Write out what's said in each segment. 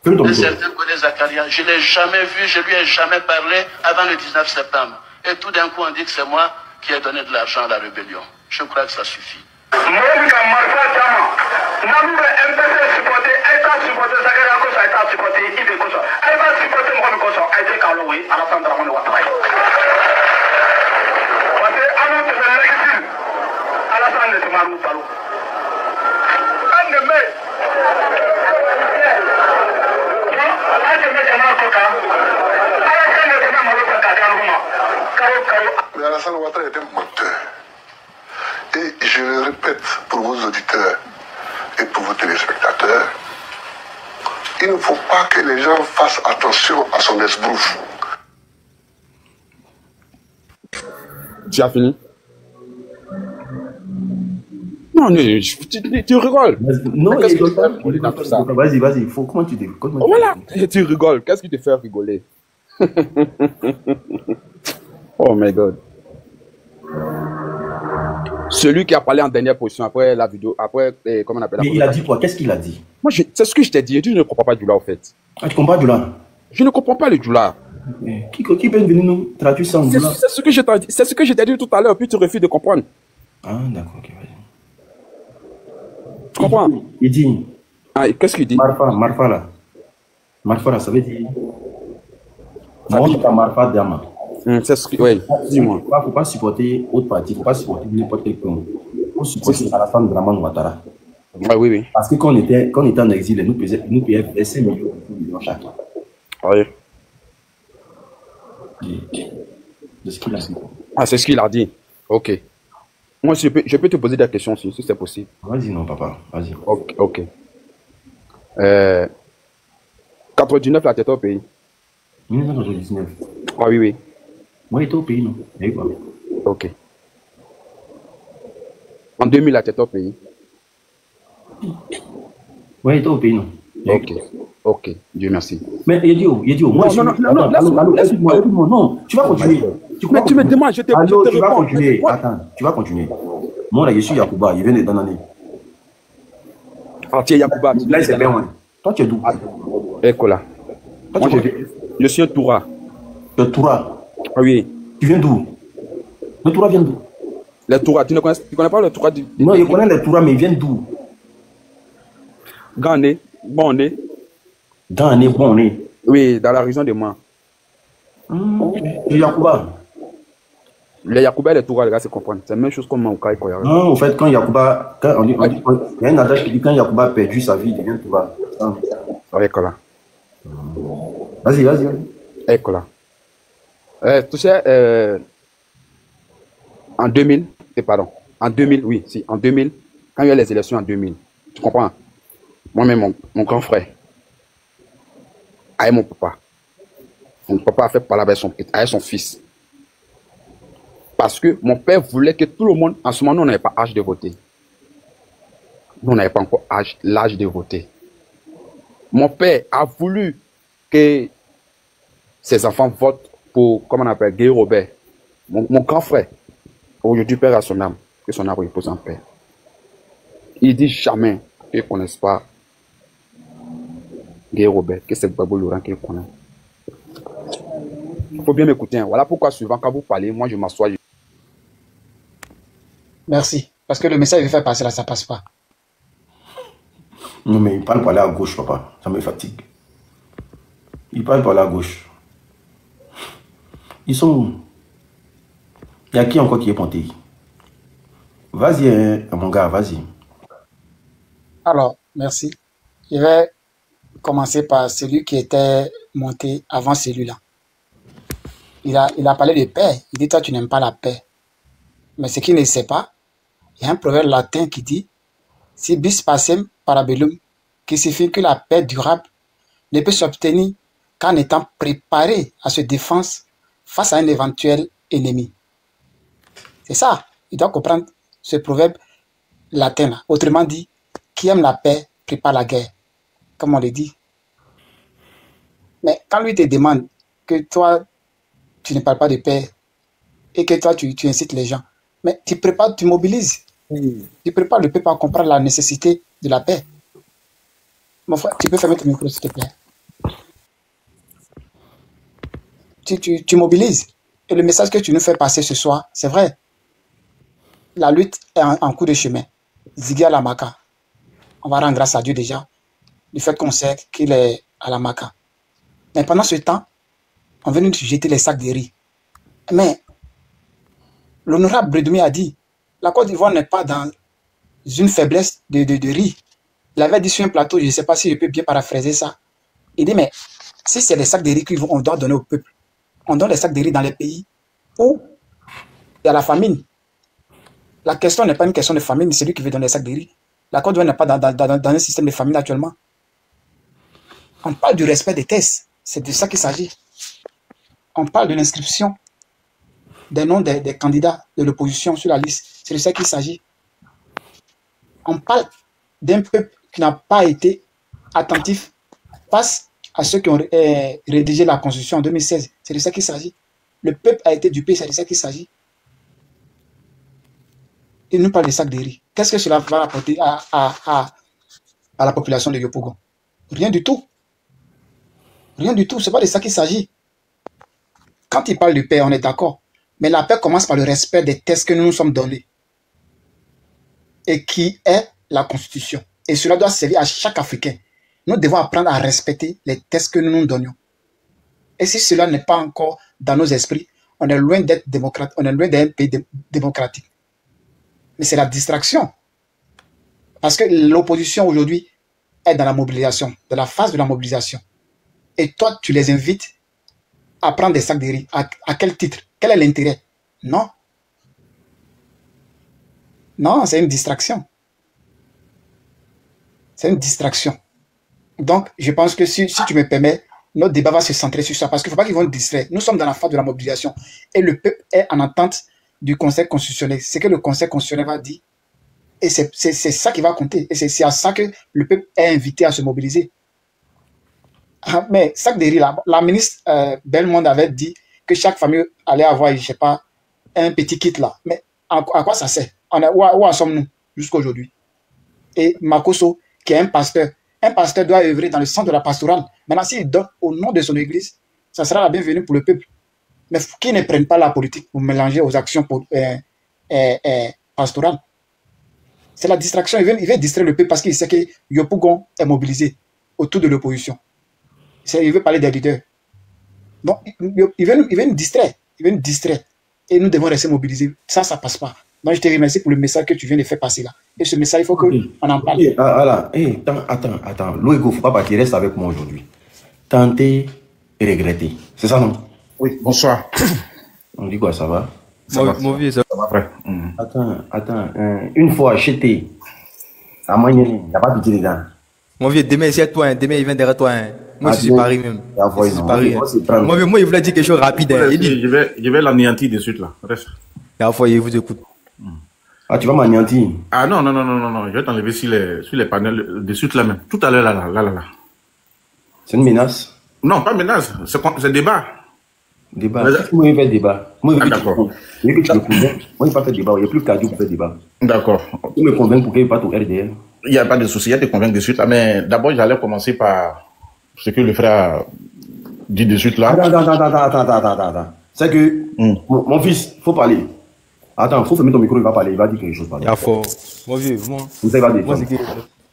Un certain Godé Zakaria, je ne l'ai jamais vu, je ne lui ai jamais parlé avant le 19 septembre. Et tout d'un coup, on dit que c'est moi qui ai donné de l'argent à la rébellion. Je crois que ça suffit. Mais Alassane Ouattara est un menteur. Et je le répète pour vos auditeurs et pour vos téléspectateurs, il ne faut pas que les gens fassent attention à son esbrouf. Tu as fini? Non, tu rigoles. Non, vas-y, vas-y. Comment tu dis? Voilà, tu rigoles. Qu'est-ce qui te fait rigoler? Oh my God. Celui qui a parlé en dernière position après la vidéo, après, comment on appelle la Mais il a dit quoi? Qu'est-ce qu'il a dit? Moi, c'est ce que je t'ai dit. Je ne comprends pas Djoula, en fait. Ah, tu comprends Djoula? Je ne comprends pas le Djoula. Qui peut venir nous traduire ça en Djoula? C'est ce que je t'ai dit. C'est ce que je t'ai dit tout à l'heure, puis tu refuses de comprendre. Ah, d'accord, ok, vas-y. Tu comprends? Il dit. Ah, qu'est-ce qu'il dit? Marfa là. Marfa là, ça veut dire. Moi, je suis pas Marfa Dama. C'est ce que. Oui, dis-moi. Il ne faut pas supporter autre parti, il ne faut pas supporter n'importe quel camp. Il faut supporter Alassane Draman Ouattara. Ah, oui, oui. Parce que quand on était en exil, nous payaient 25 millions chacun. Oui. C'est ce qu'il a dit. Ah, c'est ce qu'il a dit. Ok. Moi, je peux te poser des questions si c'est possible. Vas-y, non, papa. Vas-y. Ok. 99, la tête au pays. 1999. Ah, oui, oui. Moi, j'étais au pays, non? Ok. En 2000, la tête au pays. Moi, j'étais au pays, non? Ok. Dieu merci. Mais Yedio, moi, non, non, tu vas continuer. Mais tu me demandes, je te réponds. Tu vas continuer. Attends, tu vas continuer. Moi, là, je suis Yacouba, il vient de Danane. Ah, tu es Yacouba. Là, c'est bien, ouais. Toi, tu es d'où? Écola. Moi, je suis un Toura. Le Toura? Ah oui. Tu viens d'où? Le Toura vient d'où? Les Toura, tu connais pas le Toura du... Non, je connais les Toura, mais ils viennent d'où? Gandé, Bondé. Gandé, Bondé? Oui, dans la région de Mans. C'est Yacouba? Les Yacouba et les Toura, les gars, se comprennent. C'est la même chose comme Maouka et Koyara. Non, en fait, quand Yacouba, il y a un adage qui dit quand Yacouba a perdu sa vie, il devient Toura. Écola. Vas-y. Écola. Tu sais, en 2000, en 2000, oui, si, en 2000, quand il y a les élections en 2000, tu comprends? Moi-même, mon grand frère, avec mon papa a fait parler avec son fils. Parce que mon père voulait que tout le monde, en ce moment, nous, on n'avait pas l'âge de voter. Nous, on n'avait pas encore l'âge de voter. Mon père a voulu que ses enfants votent pour, comment on appelle, Guy Robert, mon grand frère. Aujourd'hui, père à son âme, que son âme repose en paix. Il dit jamais qu'il ne connaisse pas Guy Robert, que c'est Babou Laurent qu'il connaît. Il faut bien m'écouter. Hein. Voilà pourquoi, souvent, quand vous parlez, moi, je m'assois. Merci. Parce que le message que je fais passer là, ça passe pas. Non, mais il parle par là à gauche, papa. Ça me fatigue. Il parle par là à gauche. Ils sont où? Il y a qui encore qui est ponté? Vas-y, hein, mon gars, vas-y. Alors, merci. Je vais commencer par celui qui était monté avant celui-là. Il a parlé de paix. Il dit, toi, tu n'aimes pas la paix. Mais ce qu'il ne sait pas, il y a un proverbe latin qui dit, si bis pacem parabellum, qui signifie que la paix durable ne peut s'obtenir qu'en étant préparé à se défendre face à un éventuel ennemi. C'est ça. Il doit comprendre ce proverbe latin-là. Autrement dit, qui aime la paix prépare la guerre, comme on le dit. Mais quand lui te demande que toi, tu ne parles pas de paix et que toi, tu incites les gens, mais tu prépares, tu mobilises. Tu prépares le peuple à comprendre la nécessité de la paix. Mon frère, tu peux fermer ton micro, s'il te plaît. tu mobilises. Et le message que tu nous fais passer ce soir, c'est vrai. La lutte est en cours de chemin. Ziggy à la Maca. On va rendre grâce à Dieu déjà du fait qu'on sait qu'il est à la Maca. Mais pendant ce temps, on vient nous jeter les sacs de riz. Mais l'honorable Bredoumi a dit, la Côte d'Ivoire n'est pas dans une faiblesse de riz. Il avait dit sur un plateau, je ne sais pas si je peux bien paraphraser ça. Il dit, mais si c'est les sacs de riz qu'on doit donner au peuple, on donne les sacs de riz dans les pays où il y a la famine. La question n'est pas une question de famine, c'est lui qui veut donner les sacs de riz. La Côte d'Ivoire n'est pas dans un système de famine actuellement. On parle du respect des tests, c'est de ça qu'il s'agit. On parle de l'inscription des noms des candidats de l'opposition sur la liste, c'est de ça qu'il s'agit. On parle d'un peuple qui n'a pas été attentif face à ceux qui ont rédigé la Constitution en 2016. C'est de ça qu'il s'agit. Le peuple a été dupé, c'est de ça qu'il s'agit. Il nous parle des sacs de riz. Qu'est-ce que cela va apporter à la population de Yopougon? Rien du tout. Rien du tout. Ce n'est pas de ça qu'il s'agit. Quand il parle de paix, on est d'accord. Mais la paix commence par le respect des textes que nous nous sommes donnés. Et qui est la Constitution. Et cela doit servir à chaque Africain. Nous devons apprendre à respecter les textes que nous nous donnions. Et si cela n'est pas encore dans nos esprits, on est loin d'être démocrate, on est loin d'un pays démocratique. Mais c'est la distraction. Parce que l'opposition aujourd'hui est dans la mobilisation, dans la phase de la mobilisation. Et toi, tu les invites à prendre des sacs de riz. À quel titre? Quel est l'intérêt? Non. Non, c'est une distraction. C'est une distraction. Donc, je pense que si tu me permets, notre débat va se centrer sur ça. Parce qu'il ne faut pas qu'ils vont nous distraire. Nous sommes dans la phase de la mobilisation. Et le peuple est en attente du Conseil constitutionnel. C'est que le Conseil constitutionnel va dire. Et c'est ça qui va compter. Et c'est à ça que le peuple est invité à se mobiliser. Ah, mais sac de riz, la ministre Bellemonde avait dit que chaque famille allait avoir, je ne sais pas, un petit kit là. Mais à quoi ça sert? Où en sommes-nous jusqu'à aujourd'hui? Et Makoso, qui est un pasteur doit œuvrer dans le centre de la pastorale. Maintenant, s'il donne au nom de son église, ça sera la bienvenue pour le peuple. Mais qui ne prennent pas la politique pour mélanger aux actions pastorales. C'est la distraction. Il veut distraire le peuple parce qu'il sait que Yopougon est mobilisé autour de l'opposition. Il veut parler des leaders. Donc, il veut nous distraire. Il veut nous distraire. Et nous devons rester mobilisés. Ça ne passe pas. Donc, je te remercie pour le message que tu viens de faire passer là. Et ce message, il faut qu'on en parle. Attends. Loïgo, il ne faut pas partir. Reste avec moi aujourd'hui. Tenter et regretter. C'est ça, non? Oui, bonsoir. On dit quoi, ça va? Mon vieux, ça va après. Attends. Une fois acheté, à moyen, il n'y a pas pitié dedans. Mon vieux, demain, c'est toi. Demain, il vient derrière toi. Moi, je suis Paris même. Je suis Paris. Moi, il voulait dire quelque chose de rapide. Je vais l'anéantir de suite là. Reste. La fois, il vous écoute. Ah, tu vas m'anéantir? Ah non. Je vais t'enlever sur les panels de suite là même. Tout à l'heure là. C'est une menace? Non, pas menace. C'est débat. Débat. Moi, il fait débat. Moi, d'accord. Je veux que tu me convainques. Moi, il ne pas fait débat. Il n'y a plus qu'à pour faire débat. D'accord. Tu me convaincs pour qu'il parte au RDR. Il n'y a pas de souci. Il y a te convaincre de suite là. Mais d'abord, j'allais commencer par ce que le frère dit de suite là. Attends. C'est que mon fils, il faut parler. Attends, il faut fermer ton micro, il va parler. Il va dire quelque chose. Il y a fort. Mon vieux, moi.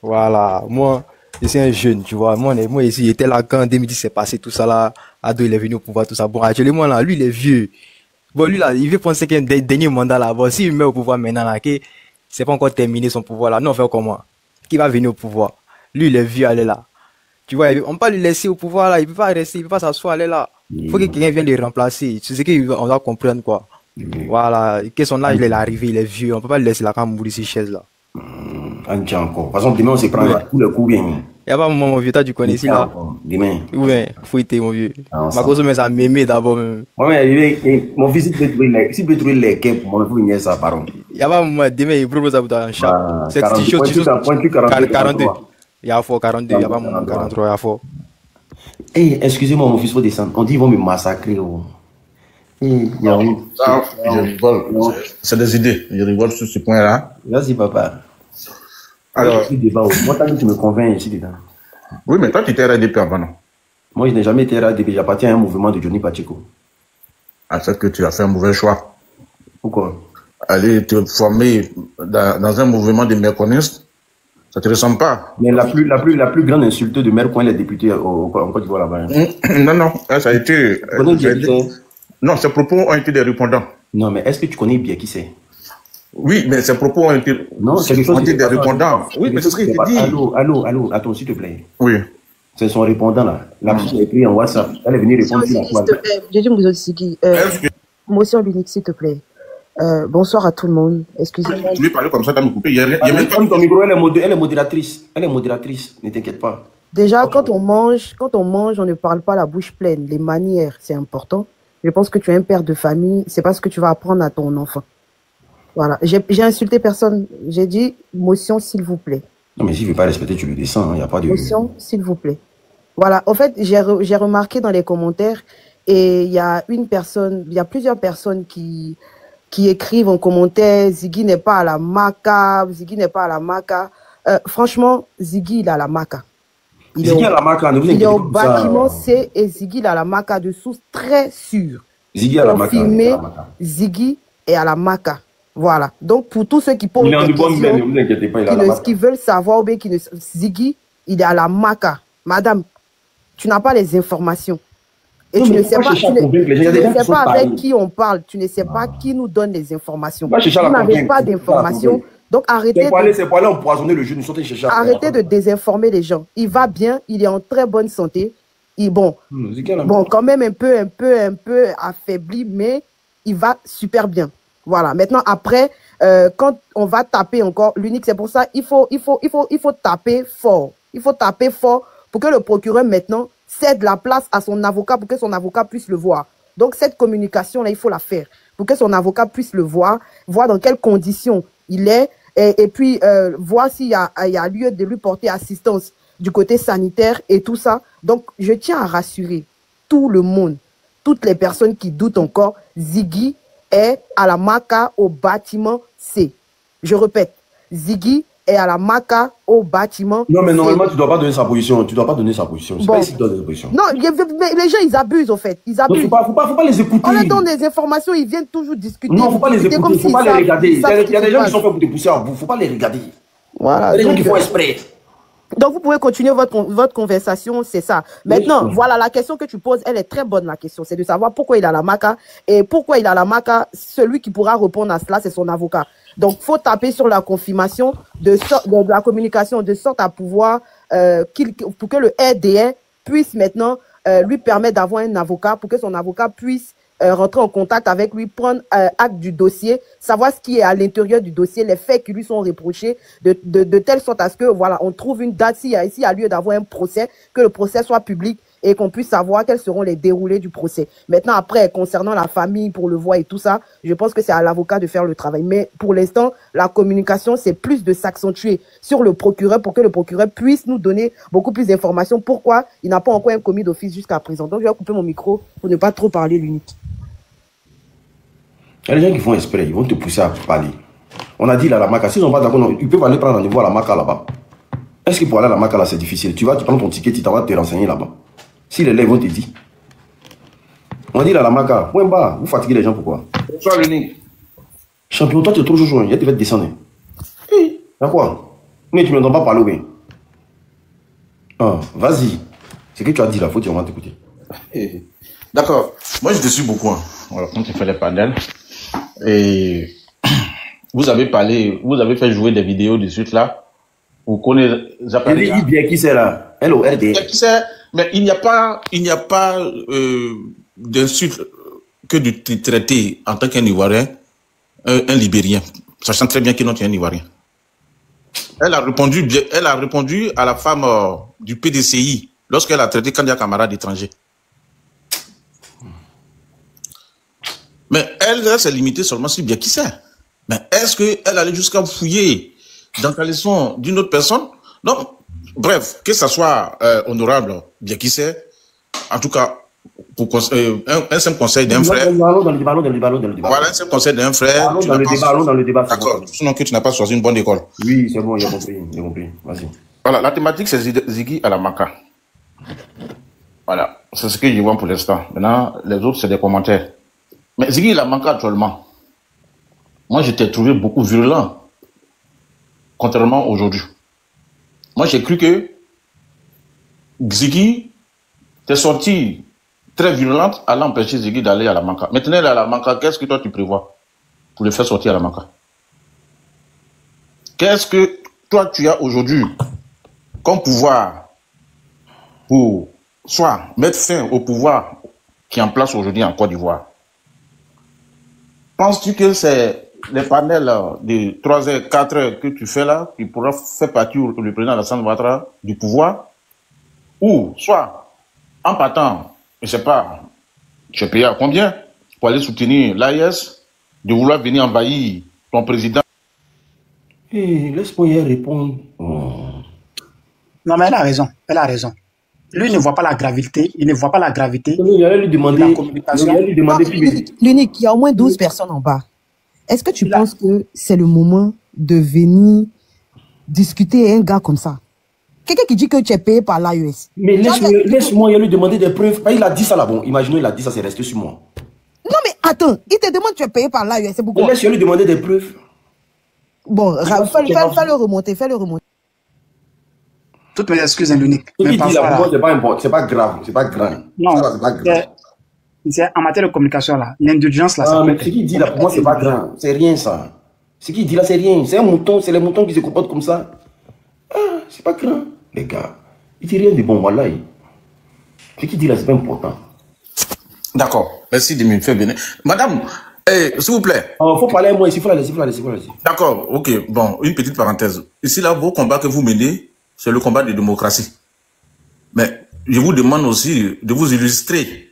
Voilà. Moi, je suis un jeune, tu vois. Moi ici, il était là quand en 2010 c'est passé tout ça là. Ado, il est venu au pouvoir, tout ça. Bon, actuellement là, lui, il est vieux. Bon, lui là, il veut penser qu'il y a un dernier mandat là. Bon, s'il met au pouvoir maintenant là, que c'est pas encore terminé son pouvoir là. Non, on fait comment? Qui va venir au pouvoir? Lui, il est vieux, elle est là. Tu vois, on peut pas le laisser au pouvoir là. Il peut pas rester, il peut pas s'asseoir, elle est là. Il faut que quelqu'un vienne le remplacer. C'est ce qu'on doit comprendre, quoi. Voilà, que son âge, il est arrivé, il est vieux. On peut pas le laisser là quand mourir ces chaises là. On tient encore. Par exemple, demain, on se prend tout le coup bien. Il n'y a pas mon vieux, toi, tu connais ici là. Demain. Oui, fouiller mon vieux. Ma cause, mais ça m'aimait d'abord. Ouais, mon fils, s'il peut trouver les quais pour moi, il faut venir ça, pardon. Il n'y a pas mon demain, il propose ça pour un chat. C'est t-shirt, 42. Il y a fort 42, il n'y a pas mon 43, il y a fort. Eh, excusez-moi, mon fils, il faut descendre. On dit qu'ils vont me massacrer. Je rigole. C'est des idées. Je rigole sur ce point-là. Vas-y, papa. Alors, moi, tu me convaincs ici dedans. Oui, mais toi, tu étais RDP avant, non? Moi, je n'ai jamais été RDP. J'appartiens à un mouvement de Johnny Pacheco. en fait que tu as fait un mauvais choix. Pourquoi? Aller te former dans un mouvement de méconnaissance, ça te ressemble pas. Mais la plus grande insulteuse de Mercoin, les députés en Côte d'Ivoire là-bas. Non, non, ça a été... Non, ces propos ont été des répondants. Non, mais est-ce que tu connais bien qui c'est? Oui, mais ces propos ont été, des répondants. Oui, mais c'est ce que je dis. Allô, attends, s'il te plaît. Oui. C'est son répondant là. La personne a écrit en WhatsApp. Elle est venue répondre sur la toile. J'ai dit Mouzotiki. Motion unique, s'il te plaît. Bonsoir à tout le monde. Excusez-moi. Tu veux parler comme ça, t'as me coupé. Il y a même pas... Ton micro, elle est modératrice. Elle est modératrice. Ne t'inquiète pas. Déjà, quand on mange, on ne parle pas la bouche pleine. Les manières, c'est important. Je pense que tu es un père de famille. C'est pas ce que tu vas apprendre à ton enfant. Voilà. J'ai insulté personne. J'ai dit motion, s'il vous plaît. Non, mais s'il ne veut pas respecter, tu le descends. Il n'y a pas de... Motion, s'il vous plaît. Voilà. En fait, j'ai remarqué dans les commentaires, et il y a plusieurs personnes qui écrivent en commentaire, Ziggy n'est pas à la Maca, Ziggy n'est pas à la Maca. Franchement, Ziggy, il a la Maca. Il est au bâtiment C et Ziggy, il a la Maca de source très sûre. Ziggy à la Maca. Ziggy est à la Maca. Voilà. Donc, pour tous ceux qui posent des questions, qui veulent savoir, ou bien qui ne... Ziggy, il est à la Maca. Madame, tu n'as pas les informations. Et tu ne sais pas avec qui on parle. Tu ne sais pas qui nous donne les informations. Tu n'avais pas d'informations. Donc, arrêtez de désinformer les gens. Il va bien, il est en très bonne santé. Bon, quand même un peu affaibli, mais il va super bien. Voilà. Maintenant, après, quand on va taper encore, l'unique, c'est pour ça, il faut taper fort. Il faut taper fort pour que le procureur, maintenant, cède la place à son avocat pour que son avocat puisse le voir. Donc, cette communication-là, il faut la faire pour que son avocat puisse le voir dans quelles conditions il est, et puis voir s'il y a lieu de lui porter assistance du côté sanitaire et tout ça. Donc, je tiens à rassurer tout le monde, toutes les personnes qui doutent encore, Ziggy est à la Maca au bâtiment C. Je répète, Ziggy est à la Maca au bâtiment C. Non, mais normalement, tu ne dois pas donner sa position. Tu ne dois pas donner sa position. C'est pas ici que tu dois donner sa position. Non, mais les gens, ils abusent, en fait. Ils abusent. Il ne faut pas les écouter. On leur donne des informations, ils viennent toujours discuter. Non, il ne faut pas les écouter. Il ne faut pas les regarder. Il y a des gens qui sont faits pour te pousser à bout. Il ne faut pas les regarder. Voilà. Il y a des gens qui font exprès. Donc, vous pouvez continuer votre conversation, c'est ça. Maintenant, oui, voilà, la question que tu poses, elle est très bonne, la question. C'est de savoir pourquoi il a la Maca. Et pourquoi il a la Maca, celui qui pourra répondre à cela, c'est son avocat. Donc, il faut taper sur la confirmation de la communication, de sorte à pouvoir, pour que le RDR puisse maintenant lui permettre d'avoir un avocat, pour que son avocat puisse rentrer en contact avec lui, prendre acte du dossier, savoir ce qui est à l'intérieur du dossier, les faits qui lui sont reprochés, de telle sorte à ce que, voilà, on trouve une date, s'il y a lieu d'avoir un procès, que le procès soit public et qu'on puisse savoir quels seront les déroulés du procès. Maintenant, après, concernant la famille pour le voir et tout ça, je pense que c'est à l'avocat de faire le travail. Mais pour l'instant, la communication, c'est plus de s'accentuer sur le procureur pour que le procureur puisse nous donner beaucoup plus d'informations. Pourquoi il n'a pas encore un commis d'office jusqu'à présent. Donc, je vais couper mon micro pour ne pas trop parler l'unique. Il y a des gens qui font exprès, ils vont te pousser à parler. On a dit là, la Maca, s'ils n'ont pas d'accord, ils peuvent aller prendre rendez-vous à la Maca là-bas. Est-ce que pour aller à la Maca là, c'est difficile? Tu prends ton ticket, tu t'en vas te renseigner là-bas. Si les lèvres vont te dire. On a dit là, la Maca, point bas, vous fatiguez les gens pourquoi? Bonsoir, l'unique. Champion, toi tu es trop chaud, il y a te fait descendre. Y'a quoi? Mais tu ne m'entends pas parler ou bien? Ah, vas-y. Ce que tu as dit là, faut vraiment t'écouter. D'accord. Moi, je te suis beaucoup. Hein. Voilà, quand tu fais les panels. Et vous avez fait jouer des vidéos de suite là. Vous connaissez. Il dit bien qui c'est là. LORD. Qui c'est? Mais il n'y a pas d'insulte que de te traiter en tant qu'un Ivoirien, un Libérien, sachant très bien qu'il n'est pas un Ivoirien. Elle a répondu à la femme du PDCI lorsqu'elle a traité Kandia camarade étranger. Mais elle s'est limitée seulement sur bien qui c'est. Mais est-ce qu'elle allait jusqu'à fouiller dans la leçon d'une autre personne? Non. Bref, que ça soit honorable, bien qui c'est. En tout cas, pour un simple conseil d'un frère. Allons dans le débat. Voilà, un simple conseil d'un frère. Allons dans le débat. D'accord. Sinon que tu n'as pas choisi une bonne école. Oui, c'est bon, j'ai compris. Vas-y. Voilà, la thématique c'est Ziggy à la Maca. Voilà, c'est ce que je vois pour l'instant. Maintenant, les autres c'est des commentaires. Mais Ziggy, il a manqué actuellement. Moi, je t'ai trouvé beaucoup virulent, contrairement à aujourd'hui. Moi, j'ai cru que Ziggy t'es sorti très virulente, allant empêcher Ziggy d'aller à la Manca. Maintenant, il est à la Manca, qu'est-ce que toi tu prévois pour le faire sortir à la Manca? Qu'est-ce que toi tu as aujourd'hui comme pouvoir pour soit mettre fin au pouvoir qui est en place aujourd'hui en Côte d'Ivoire? Penses-tu que c'est les panels de 3 heures, 4 heures que tu fais là qui pourra faire partie le président Alassane Ouattara du pouvoir? Ou soit en partant, je ne sais pas, tu es payé à combien pour aller soutenir l'AIS, de vouloir venir envahir ton président? Laisse-moi y répondre. Non, mais elle a raison. Elle a raison. Lui, il ne voit pas la gravité. Il ne voit pas la gravité Il allait lui demander. de la communication. L'unique, il y a au moins 12 personnes en bas. Est-ce que tu penses que c'est le moment de venir discuter un gars comme ça? Quelqu'un qui dit que tu es payé par l'AES. Mais laisse-moi lui demander des preuves. Il a dit ça là, bon. Imaginons, il a dit ça, c'est resté sur moi. Non, mais attends, il te demande tu es payé par l'AES. C'est pourquoi? Laisse-moi lui demander des preuves. Bon, fais-le remonter, fais-le remonter. Toutes mes excuses, l'unique. Ce qu'il dit là, pour moi, c'est pas important, c'est pas grave, c'est pas grave. Non, c'est pas grave. C'est en matière de communication là, l'indulgence là, ça peut être. Ce qu'il dit là, pour moi, c'est pas grave, c'est rien ça. Ce qu'il dit là, c'est rien. C'est un mouton, c'est les moutons qui se comportent comme ça. Ah, c'est pas grave, les gars. Il dit rien de bon, voilà. Ce qu'il dit là, c'est pas important. D'accord, merci de me faire venir. Madame, s'il vous plaît. Faut parler à moi ici, faut la laisser. D'accord, ok, bon, une petite parenthèse. Ici là, vos combats que vous menez, c'est le combat de démocratie. Mais je vous demande aussi de vous illustrer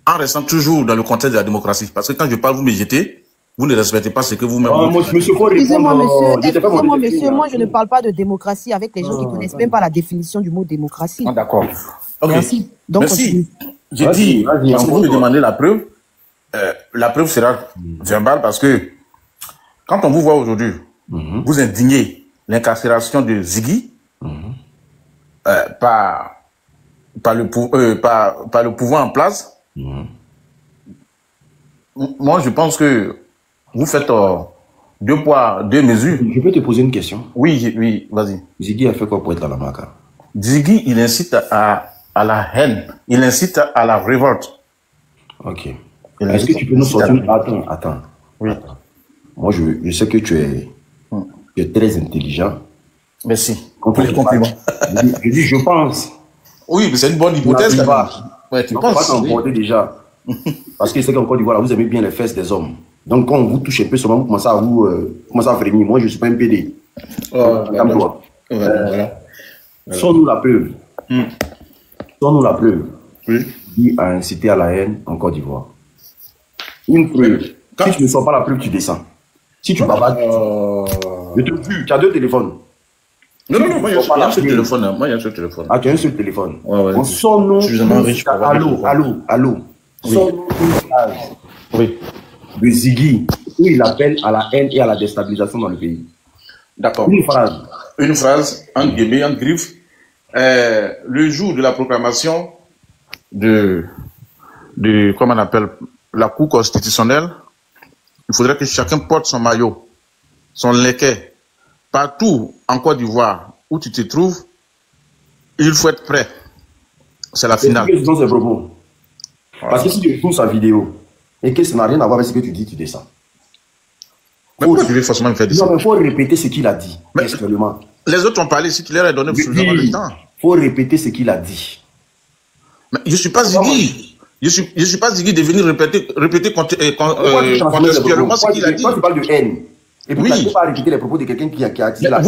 en restant toujours dans le contexte de la démocratie. Parce que quand je parle, vous me jetez, vous ne respectez pas ce que vous-même... Excusez-moi, monsieur, moi je ne parle pas de démocratie avec les gens qui ne connaissent même pas la définition du mot démocratie. Ah, d'accord. Okay. Merci. Donc, merci. J'ai dit, si vous me demandez la preuve sera verbale parce que quand on vous voit aujourd'hui, vous indignez l'incarcération de Ziggy, par le pouvoir en place. Moi, je pense que vous faites 2 poids, 2 mesures. Je peux te poser une question? Oui, vas-y. Ziggy a fait quoi pour être à la Maca? Ziggy, il incite à la haine, il incite à la révolte. Ok. Est-ce que tu peux nous sortir... Attends. Oui. Attends. Moi, je sais que tu es très intelligent. Merci. Contre les compliments. Je dis, je pense. Oui, mais c'est une bonne hypothèse. Ouais, tu penses pas t'emporter déjà. Parce que c'est qu'en Côte d'Ivoire, vous aimez bien les fesses des hommes. Donc, quand on vous touche un peu, seulement vous commencez à frémir. Moi, je ne suis pas un PD. Calme-toi. Sors-nous la preuve. Sors-nous la preuve. Qui a incité à la haine en Côte d'Ivoire. Une preuve. Si tu ne sors pas la preuve, tu descends. Si tu bavardes, je te jure, tu as 2 téléphones. Non, moi, il y a un seul téléphone. Moi, il y a un seul téléphone. Ah, tu as un seul téléphone. Ouais. Sors-nous. Allô. Sors-nous une phrase. Oui. De Ziggy, où il appelle à la haine et à la déstabilisation dans le pays. D'accord. Une phrase, en guillemets, en griffe. Le jour de la proclamation de comment on appelle, la Cour constitutionnelle, il faudrait que chacun porte son maillot, son leket. Partout en Côte d'Ivoire où tu te trouves, il faut être prêt. C'est la finale. Parce que si tu trouves sa vidéo et que ça n'a rien à voir avec ce que tu dis, tu descends. Mais pourquoi tu veux forcément me faire dire ça? Non, mais il faut répéter ce qu'il a dit. Les autres ont parlé, si tu leur as donné suffisamment de temps. Il faut répéter ce qu'il a dit. Mais je ne suis pas Ziggy. Je suis pas Ziggy de venir répéter contextuellement ce qu'il a dit. Pourquoi tu parles de haine? Et puis, tu ne peux pas répéter les propos de quelqu'un qui a dit la haine.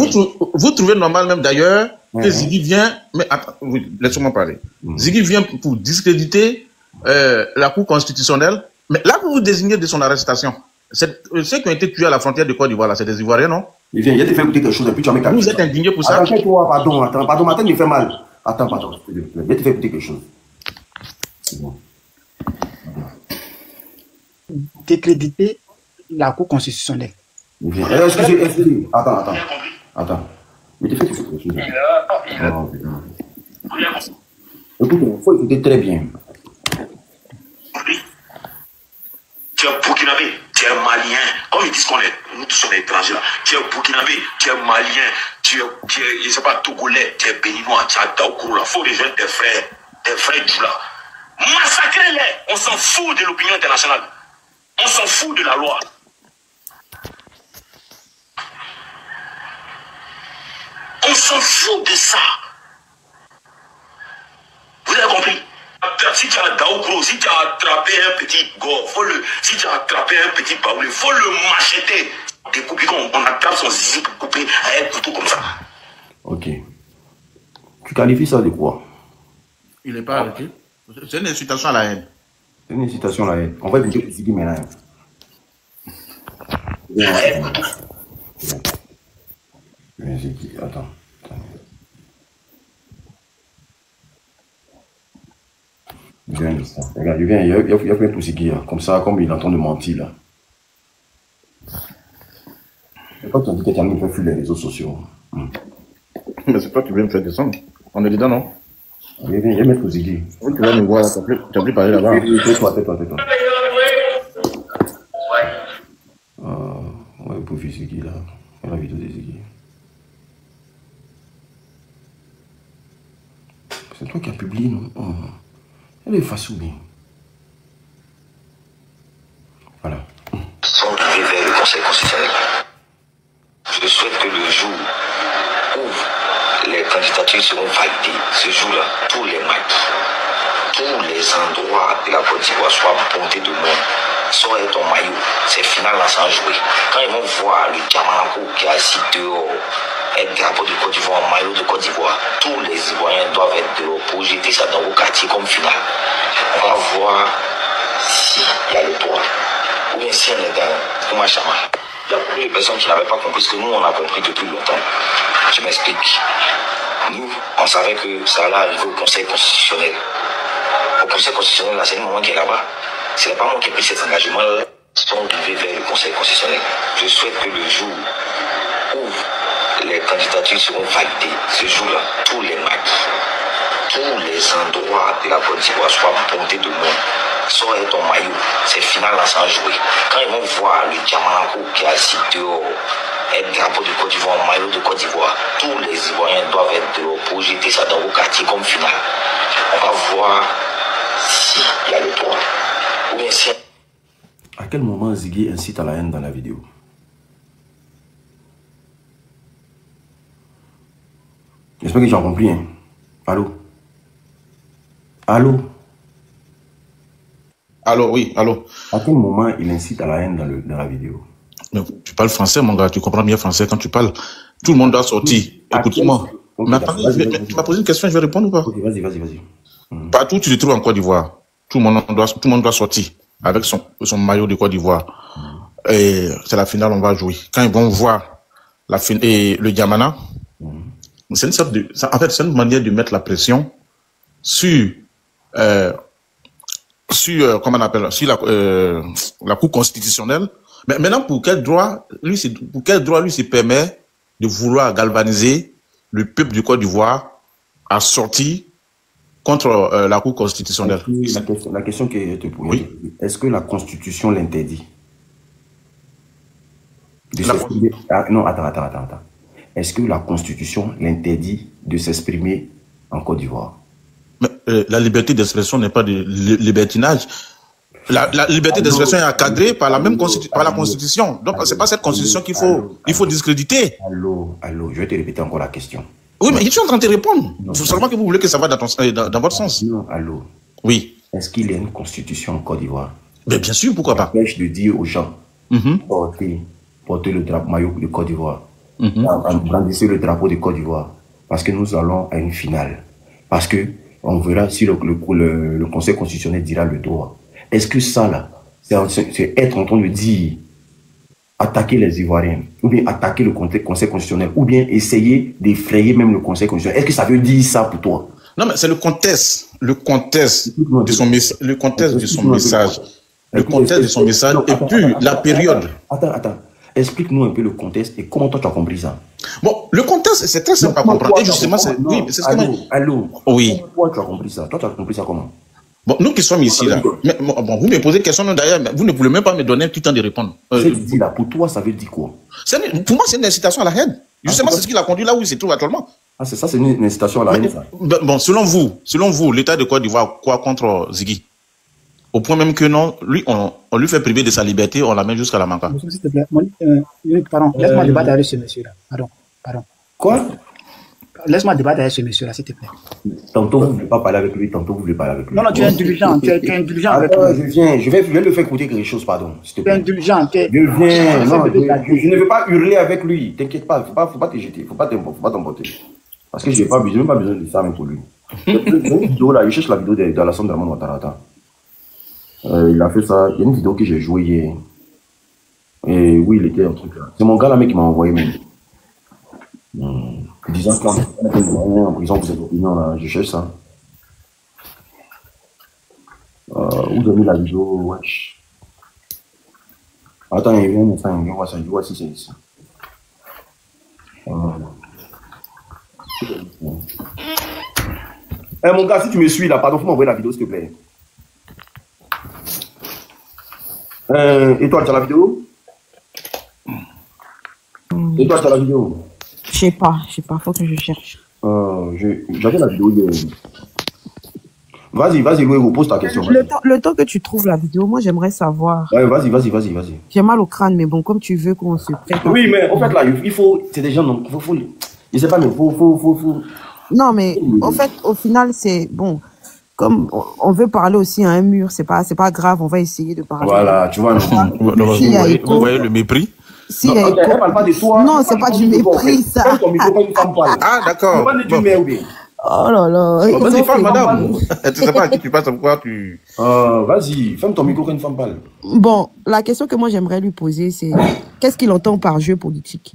Vous trouvez normal même d'ailleurs que Ziggy vient... Mais attends, laisse-moi parler. Ziggy vient pour discréditer la Cour constitutionnelle. Mais là, vous vous désignez de son arrestation. Ceux qui ont été tués à la frontière de Côte d'Ivoire, c'est des Ivoiriens, non? Il vient, il te fait écouter quelque chose et puis tu en mets quelque chose. Vous êtes indigné pour ça? Attends, pardon, ma tête me fait mal. Attends, il te fait écouter quelque chose. C'est bon. Décréditer la Cour constitutionnelle. Excusez. Attends. Mais tu fais quelque chose. Écoute, il faut écouter très bien. tu es burkinabé, tu es malien. Comme ils disent qu'on est, nous tous sommes étrangers là. Tu es burkinabé, tu es malien, tu es je ne sais pas, togolais, tu es béninois, tu es Daoukro là. Il faut rejoindre tes frères du là. Massacrez-les. On s'en fout de l'opinion internationale. On s'en fout de la loi. On s'en fout de ça. Vous avez compris? Si tu as Daoukro, si tu as attrapé un petit go, si tu as attrapé un petit baoulé, il faut le macheter. Découper, on attrape son zizi pour couper avec un couteau comme ça. Ok. Tu qualifies ça de quoi? Il n'est pas arrêté. C'est une incitation à la haine. C'est une incitation à la haine. On va écouter ce qu'il maintenant. Attends. Regarde, il vient, il y a plein de tout ce qui est comme ça, comme il est en train de mentir là. C'est pas ton dit que tu as mis fuir les réseaux sociaux. Mais c'est toi qui veux me faire descendre. On est dedans, non? Il vient mettre tout ce qui est. Oui, tu vas me voir, tu n'as plus parlé là-bas. Tais-toi. Ouais, pour faire ce qui est là. Il y a la vidéo de ce qui est. C'est toi qui as publié, non? Elle est face ou bien? Voilà. Sont arrivés vers le Conseil constitutionnel. Je souhaite que le jour où les candidatures seront validées, ce jour-là, tous les matchs, tous les endroits de la Côte d'Ivoire soient bondés de monde. Sors ton maillot, c'est final là sans jouer. Quand ils vont voir le Diamanako qui est assis dehors, avec drapeau de Côte d'Ivoire, maillot de Côte d'Ivoire, tous les Ivoiriens doivent être dehors pour jeter ça dans vos quartiers comme final. On va voir s'il y a le droit. Ou bien si on est dans le Chama. Il y a beaucoup de personnes qui n'avaient pas compris ce que nous on a compris depuis longtemps. Je m'explique. Nous, on savait que ça allait arriver au Conseil constitutionnel. Au Conseil constitutionnel, là, c'est le moment qui est là-bas. Ce n'est pas moi qui ai pris cet engagement-là. Ils sont arrivés vers le Conseil constitutionnel. Je souhaite que le jour où les candidatures seront validées, ce jour-là, tous les matchs, tous les endroits de la Côte d'Ivoire soient bondés de monde. Sors ton maillot, c'est final là sans jouer. Quand ils vont voir le Diamanako qui est assis dehors, avec drapeau de Côte d'Ivoire, maillot de Côte d'Ivoire, tous les Ivoiriens doivent être dehors pour jeter ça dans vos quartiers comme final. On va voir s'il y a le droit. Ou bien si... À quel moment Ziggy incite à la haine dans la vidéo? J'espère que tu as compris. Hein? Allô? Allô? Allô, oui, allô. À quel moment il incite à la haine dans la vidéo? Mais tu parles français, mon gars, tu comprends bien français quand tu parles. Tout le monde doit sortir. Écoute-moi. Mais attends, tu m'as posé une question, je vais répondre ou pas? Ok, vas-y. Partout où tu te trouves en Côte d'Ivoire, tout le monde doit sortir avec son maillot de Côte d'Ivoire. Et c'est la finale, on va jouer. Quand ils vont voir le Diamana, c'est une sorte en fait, c'est une manière de mettre la pression sur comment on appelle, sur la Cour constitutionnelle. Mais maintenant, pour quel droit lui se permet de vouloir galvaniser le peuple du Côte d'Ivoire à sortir contre la Cour constitutionnelle? La question que je te pose, oui. Est-ce que la Constitution l'interdit? Non, attends. Est-ce que la Constitution l'interdit de s'exprimer en Côte d'Ivoire? La liberté d'expression n'est pas de libertinage. La liberté d'expression est encadrée par la Constitution. Donc, c'est pas cette Constitution qu'il faut discréditer. Allô, je vais te répéter encore la question. Oui, mais je suis en train de te répondre. Il faut seulement que vous voulez que ça va dans votre sens. Non, allô. Oui. Est-ce qu'il y a une Constitution en Côte d'Ivoire? Mais bien sûr, pourquoi pas? Empêche de dire aux gens, porter le drapeau maillot de Côte d'Ivoire. Brandissez le drapeau de Côte d'Ivoire. Parce que nous allons à une finale. Parce que on verra si le Conseil constitutionnel dira le droit. Est-ce que ça, là, c'est être en train de dire attaquer les Ivoiriens, ou bien attaquer le Conseil constitutionnel, ou bien essayer d'effrayer même le Conseil constitutionnel? Est-ce que ça veut dire ça pour toi? Non, mais c'est le contexte de son message. Le contexte de son message. Le contexte de son message et puis la période. Attends. Explique-nous un peu le contexte et comment toi tu as compris ça. Bon, le contexte, c'est très simple à comprendre. Et justement, c'est ce que Allô. Oui. Pourquoi tu as compris ça? Toi, tu as compris ça comment? Bon, nous qui sommes ici, là, mais, bon, vous me posez une question d'ailleurs, mais vous ne voulez même pas me donner tout le temps de répondre. Là, pour toi, ça veut dire quoi? Pour moi, c'est une incitation à la haine. Justement, c'est ce qui l'a conduit là où il se trouve actuellement. Ah, c'est ça, c'est une incitation à la haine, ça. Bon, selon vous, l'État de Côte d'Ivoire, quoi contre Ziggy? Au point même que non, lui, on lui fait priver de sa liberté, on l'amène jusqu'à la Manca. S'il te plaît, pardon, laisse-moi débattre avec ce monsieur-là. Pardon. Quoi? Laisse-moi débattre avec ce monsieur-là, s'il te plaît. Tantôt, vous ne voulez pas parler avec lui, tantôt, vous voulez parler avec lui. Non, tu es indulgent, tu es indulgent avec lui. Je vais le faire écouter quelque chose, pardon, s'il te plaît. Tu es indulgent, je ne veux pas hurler avec lui, t'inquiète pas, faut pas te jeter, faut pas t'emporter. Parce que je n'ai pas besoin de ça même pour lui. Une vidéo là, il cherche la vidéo de la sonde de Ouattara. Il a fait ça, il y a une vidéo que j'ai jouée hier. Et oui, il était un truc là. C'est mon gars là, mec, qui m'a envoyé même. Disant qu'en prison pour cette opinion là, je cherche ça. Où donner la vidéo, wesh. Attends, il vient voir ça, je vois si c'est ici. Mon gars, si tu me suis là, pardon, faut m'envoyer la vidéo s'il te plaît. Et toi, tu as la vidéo? Et toi, tu as la vidéo? Je sais pas, faut que je cherche. J'avais la vidéo hier. Vas-y, Louis, pose ta question. Le temps que tu trouves la vidéo, moi j'aimerais savoir. Ouais, vas-y. J'ai mal au crâne, mais bon, comme tu veux qu'on se prête. Oui, mais en fait là, il faut. C'est des gens, donc il faut. Je sais pas, mais faut. Non, mais en fait, au final, c'est bon. Comme on veut parler aussi à un mur, c'est pas grave, on va essayer de parler. Voilà, tu vois. Vous voyez le mépris? Si non, elle parle pas de toi. Non, c'est pas du mépris, ça. Ah, d'accord. Oh là là. Vas-y, parle, madame. Tu sais pas à qui tu passes, pourquoi tu... Vas-y, ferme ton micro quand une femme parle. Bon, la question que moi j'aimerais lui poser, c'est qu'est-ce qu'il entend par jeu politique?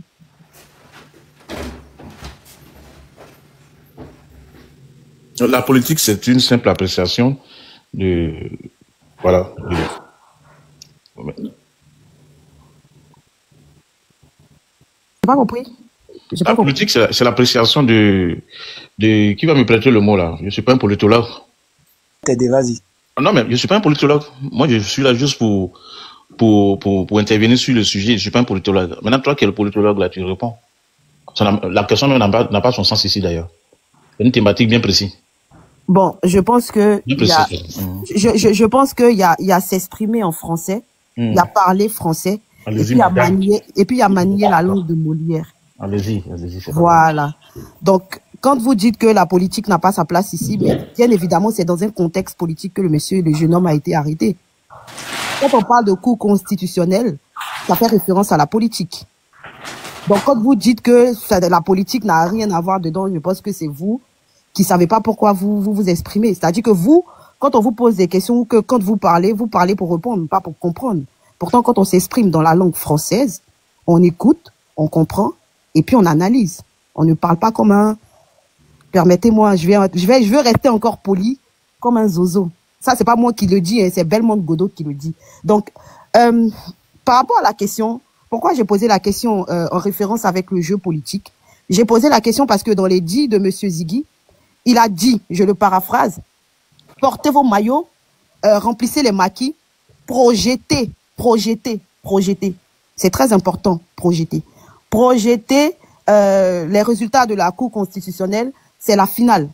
La politique, c'est une simple appréciation de... Voilà. J'ai pas compris. La politique, c'est l'appréciation de... Qui va me prêter le mot là? Je ne suis pas un politologue. Vas-y. Non, mais je ne suis pas un politologue. Moi, je suis là juste pour intervenir sur le sujet. Je ne suis pas un politologue. Maintenant, toi qui es le politologue, là, tu réponds. La question n'a pas son sens ici, d'ailleurs. C'est une thématique bien précise. Bon, je pense que je pense qu'il y a s'exprimer en français, il y a parler français, et puis il y a manier la langue de Molière. Allez-y. Voilà. Donc, quand vous dites que la politique n'a pas sa place ici, mais bien évidemment, c'est dans un contexte politique que le jeune homme a été arrêté. Quand on parle de cours constitutionnel, ça fait référence à la politique. Donc, quand vous dites que la politique n'a rien à voir dedans, je pense que c'est vous qui savez pas pourquoi vous exprimez. C'est-à-dire que vous, quand on vous pose des questions, ou que quand vous parlez pour répondre, pas pour comprendre. Pourtant, quand on s'exprime dans la langue française, on écoute, on comprend, et puis on analyse. On ne parle pas comme un... Permettez-moi, je veux rester encore poli, comme un zozo. Ça, c'est pas moi qui le dis, hein, c'est Belmont Godot qui le dit. Donc, par rapport à la question, pourquoi j'ai posé la question en référence avec le jeu politique? J'ai posé la question parce que dans les dits de Monsieur Ziggy, il a dit, je le paraphrase, portez vos maillots, remplissez les maquis, projetez. C'est très important, projeter. Projeter les résultats de la Cour constitutionnelle, c'est la finale.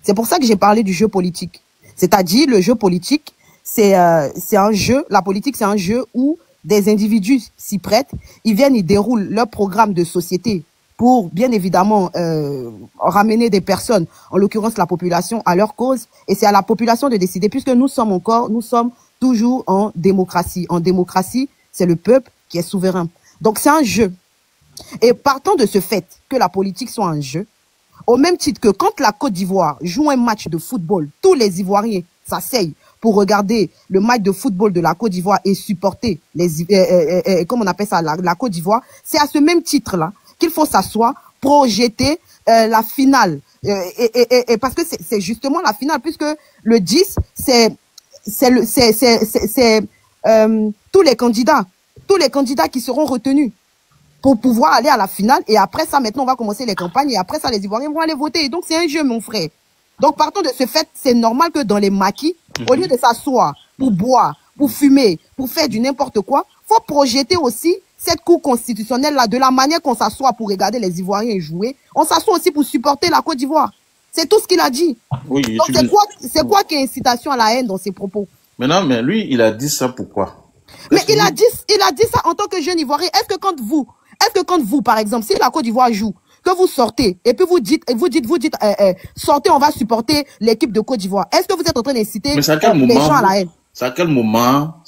C'est pour ça que j'ai parlé du jeu politique. C'est-à-dire, le jeu politique, c'est un jeu, la politique, c'est un jeu où des individus s'y prêtent, ils viennent, ils déroulent leur programme de société pour, bien évidemment, ramener des personnes, en l'occurrence la population, à leur cause. Et c'est à la population de décider, puisque nous sommes toujours en démocratie. En démocratie, c'est le peuple qui est souverain. Donc, c'est un jeu. Et partant de ce fait que la politique soit un jeu, au même titre que quand la Côte d'Ivoire joue un match de football, tous les Ivoiriens s'asseyent pour regarder le match de football de la Côte d'Ivoire et supporter comment on appelle ça, la Côte d'Ivoire, c'est à ce même titre-là qu'il faut s'asseoir, projeter la finale. Et parce que c'est justement la finale, puisque le 10, c'est tous les candidats qui seront retenus pour pouvoir aller à la finale. Et après ça, maintenant, on va commencer les campagnes. Et après ça, les Ivoiriens vont aller voter. Et donc, c'est un jeu, mon frère. Donc, partant de ce fait, c'est normal que dans les maquis, Au lieu de s'asseoir pour boire, pour fumer, pour faire du n'importe quoi, faut projeter aussi cette cour constitutionnelle-là de la manière qu'on s'assoit pour regarder les Ivoiriens jouer. On s'assoit aussi pour supporter la Côte d'Ivoire. C'est tout ce qu'il a dit. Oui, Donc c'est quoi qui est incitation à la haine dans ses propos? Maintenant, mais lui, il a dit ça pourquoi? Mais il a dit ça en tant que jeune Ivoirien. Est-ce que quand vous, par exemple, si la Côte d'Ivoire joue, que vous sortez et puis vous dites, sortez, on va supporter l'équipe de Côte d'Ivoire. Est-ce que vous êtes en train d'inciter les gens à la haine? C'est à quel moment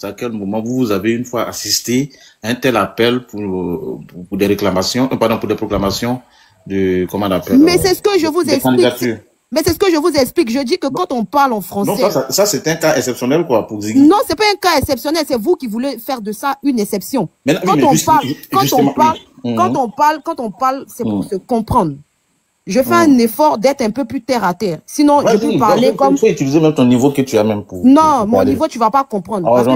vous avez une fois assisté à un tel appel pour des réclamations, pardon, pour des proclamations de, comment on appelle? Mais c'est ce que je vous explique. Mais c'est ce que je vous explique. Je dis que quand on parle en français... Non, ça c'est un cas exceptionnel, quoi, pour Ziggy. Non, c'est pas un cas exceptionnel. C'est vous qui voulez faire de ça une exception. Mais, quand on parle, c'est pour se comprendre. Je fais un effort d'être un peu plus terre à terre. Sinon, je peux parler comme... Tu peux utiliser même ton niveau que tu as même pour... Non, mon niveau, tu vas pas comprendre. Parce que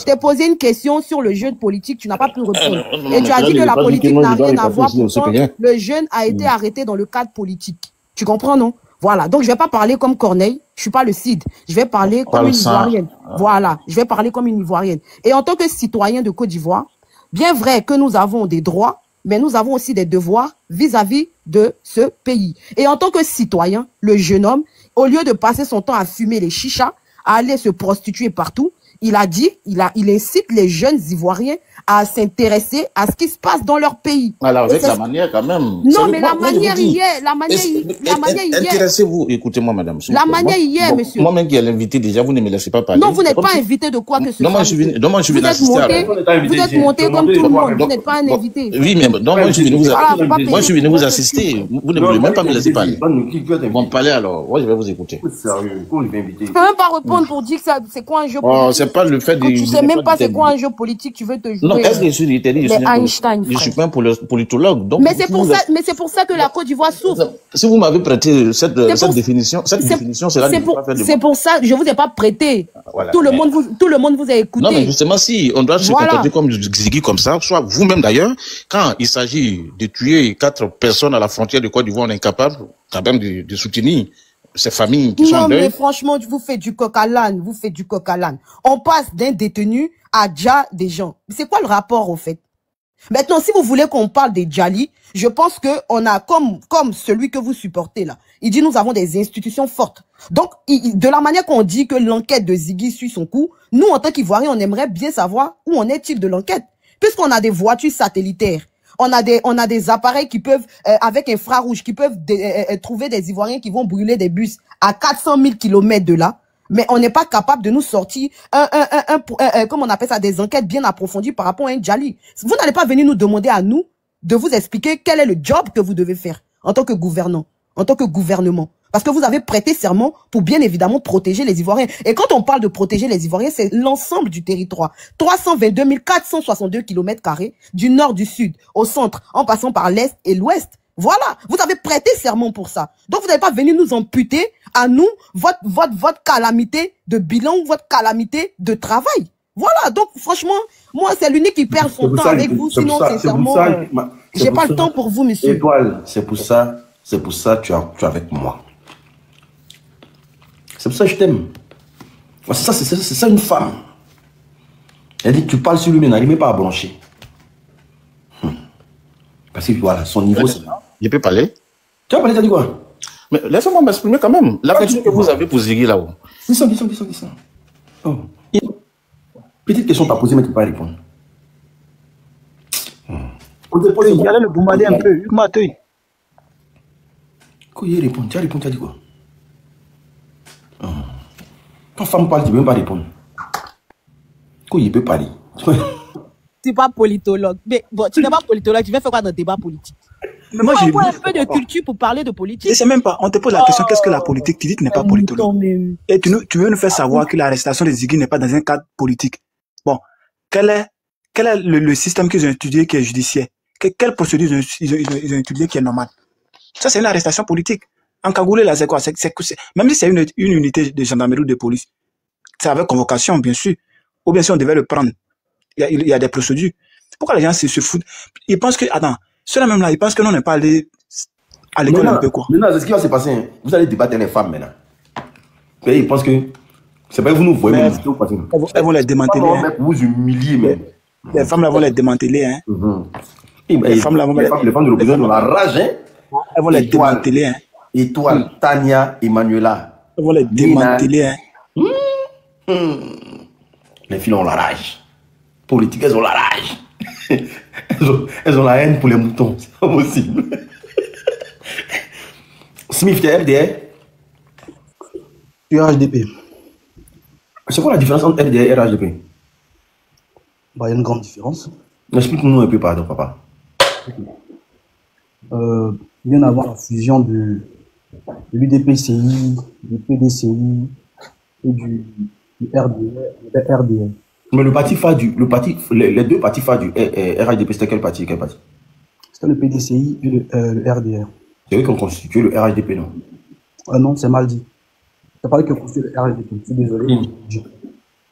je t'ai posé une question sur le jeu de politique, tu n'as pas pu répondre. Et tu as dit que la politique n'a rien à voir. Pourtant, le jeune a été arrêté dans le cadre politique. Tu comprends, non? Voilà. Donc, je vais pas parler comme Corneille. Je suis pas le CID. Je vais parler comme une Ivoirienne. Voilà. Je vais parler comme une Ivoirienne. Et en tant que citoyen de Côte d'Ivoire, bien vrai que nous avons des droits, mais nous avons aussi des devoirs vis-à-vis de ce pays. Et en tant que citoyen, le jeune homme, au lieu de passer son temps à fumer les chichas, à aller se prostituer partout, il a dit, il incite les jeunes Ivoiriens à s'intéresser à ce qui se passe dans leur pays. Alors, avec la manière quand même. Non, mais la manière y est. La manière y est. Intéressez-vous, écoutez-moi, madame. La manière y est, monsieur. Moi-même qui ai l'invité déjà, vous ne me laissez pas parler. Non, vous n'êtes pas invité de quoi que ce soit. Non, moi, je suis assister. Vous êtes monté comme tout le monde. Vous n'êtes pas un invité. Oui, mais donc, moi, je suis venu vous assister. Vous ne voulez même pas me laisser parler. Bon, parlez alors. Moi, je vais vous écouter. Sérieux, je ne peux même pas répondre pour dire que c'est quoi un jeu politique. C'est pas le fait de... Tu sais même pas c'est quoi un jeu politique, tu veux te jouer. Non, est-ce que je suis pas un politologue. Donc, mais c'est pour ça que la Côte d'Ivoire souffre. Si vous m'avez prêté cette définition, c'est là que je vais faire. C'est pour ça que je vous ai pas prêté. Voilà. Tout le monde vous a écouté. Non, mais justement, si on doit se comporter comme Ziggy comme ça, soit vous-même d'ailleurs, quand il s'agit de tuer 4 personnes à la frontière de Côte d'Ivoire, on est incapable quand même de soutenir ces familles qui sont en deuil. Non, mais franchement, vous faites du coq à l'âne, On passe d'un détenu à déjà des gens. C'est quoi le rapport, au fait? Maintenant, si vous voulez qu'on parle des Djali, je pense que on a comme celui que vous supportez là. Il dit nous avons des institutions fortes. Donc, de la manière qu'on dit que l'enquête de Ziggy suit son cours, nous, en tant qu'Ivoiriens, on aimerait bien savoir où on est-il de l'enquête. Puisqu'on a des voitures satellitaires, on a des appareils qui peuvent, avec infrarouge, qui peuvent trouver des Ivoiriens qui vont brûler des bus à 400 000 km de là. Mais on n'est pas capable de nous sortir comment on appelle ça, des enquêtes bien approfondies par rapport à un Djali. Vous n'allez pas venir nous demander à nous de vous expliquer quel est le job que vous devez faire en tant que gouvernant, en tant que gouvernement. Parce que vous avez prêté serment pour bien évidemment protéger les Ivoiriens. Et quand on parle de protéger les Ivoiriens, c'est l'ensemble du territoire. 322 462 km², du nord, du sud, au centre, en passant par l'est et l'ouest. Voilà, vous avez prêté serment pour ça. Donc vous n'allez pas venir nous amputer à nous votre calamité de bilan ou votre calamité de travail. Voilà, donc franchement, moi c'est l'unique qui perd son temps avec vous, sinon sincèrement, j'ai pas le temps pour vous, monsieur. Étoile, c'est pour ça tu es avec moi. C'est pour ça que je t'aime. C'est ça une femme. Elle dit que tu parles sur lui, mais n'arrive pas à blanchir. Parce que voilà, son niveau, c'est là. Je peux parler? Tu vas parler, t'as dit quoi? Mais laissez-moi m'exprimer quand même. La question que vous avez pour Ziggy là-haut. Dis ça. Oh. Petite question t'as posée, mais tu ne peux pas répondre. Il allait le bombarder un peu. Quand il répond, tu as répondu, tu as dit quoi? Quand femme parle, tu ne peux même pas répondre. Quand il peut parler. Tu n'es pas politologue. Mais bon, tu n'es pas politologue, tu viens faire quoi dans le débat politique? Mais moi, j'ai un peu de culture pour parler de politique. Je sais même pas. On te pose la question, qu'est-ce que la politique? Tu dis que tu n'es pas politologue. Et tu veux nous faire savoir que l'arrestation de Ziggy n'est pas dans un cadre politique. Bon, quel est le système qu'ils ont étudié qui est judiciaire? Quelle procédure ils ont étudié qui est normale? Ça, c'est une arrestation politique. En Cagoulé, là, c'est quoi? Même si c'est une unité de gendarmerie ou de police, c'est avec convocation, bien sûr. Ou bien si on devait le prendre, il y a des procédures. Pourquoi les gens se foutent? Ils pensent que, attends, ceux-là même là, ils pensent que nous n'est pas allé à l'école un peu, quoi. Maintenant, c'est ce qui va se passer. Vous allez débattre les femmes maintenant. Et ils pensent que C'est pas que vous nous voyez, Mais mais vous passez. elles vont les démanteler. Hein. Vous humilier même. Les femmes là vont les démanteler. Hein. Les femmes de l'opposition ont la rage. Hein. Elles vont les démanteler. Hein. Étoile, Tania, Emmanuela. Elles vont les démanteler. Hein. Les filles ont la rage. Politiques, elles ont la rage. elles ont la haine pour les moutons. C'est pas possible. Smith, t'es RDR? Tu es RHDP. C'est quoi la différence entre RDR et RHDP? Bah, il y a une grande différence. Explique-nous un peu, pardon, papa. Bien avant la fusion de l'UDPCI, du PDCI et du RDR. Mais le parti phare les deux partis phares du RHDP, c'était quel parti? C'était le PDCI et le RDR. C'est eux qui ont constitué le RHDP, non? Non, c'est mal dit. C'est pas eux qui ont constitué le RHDP. Je suis désolé.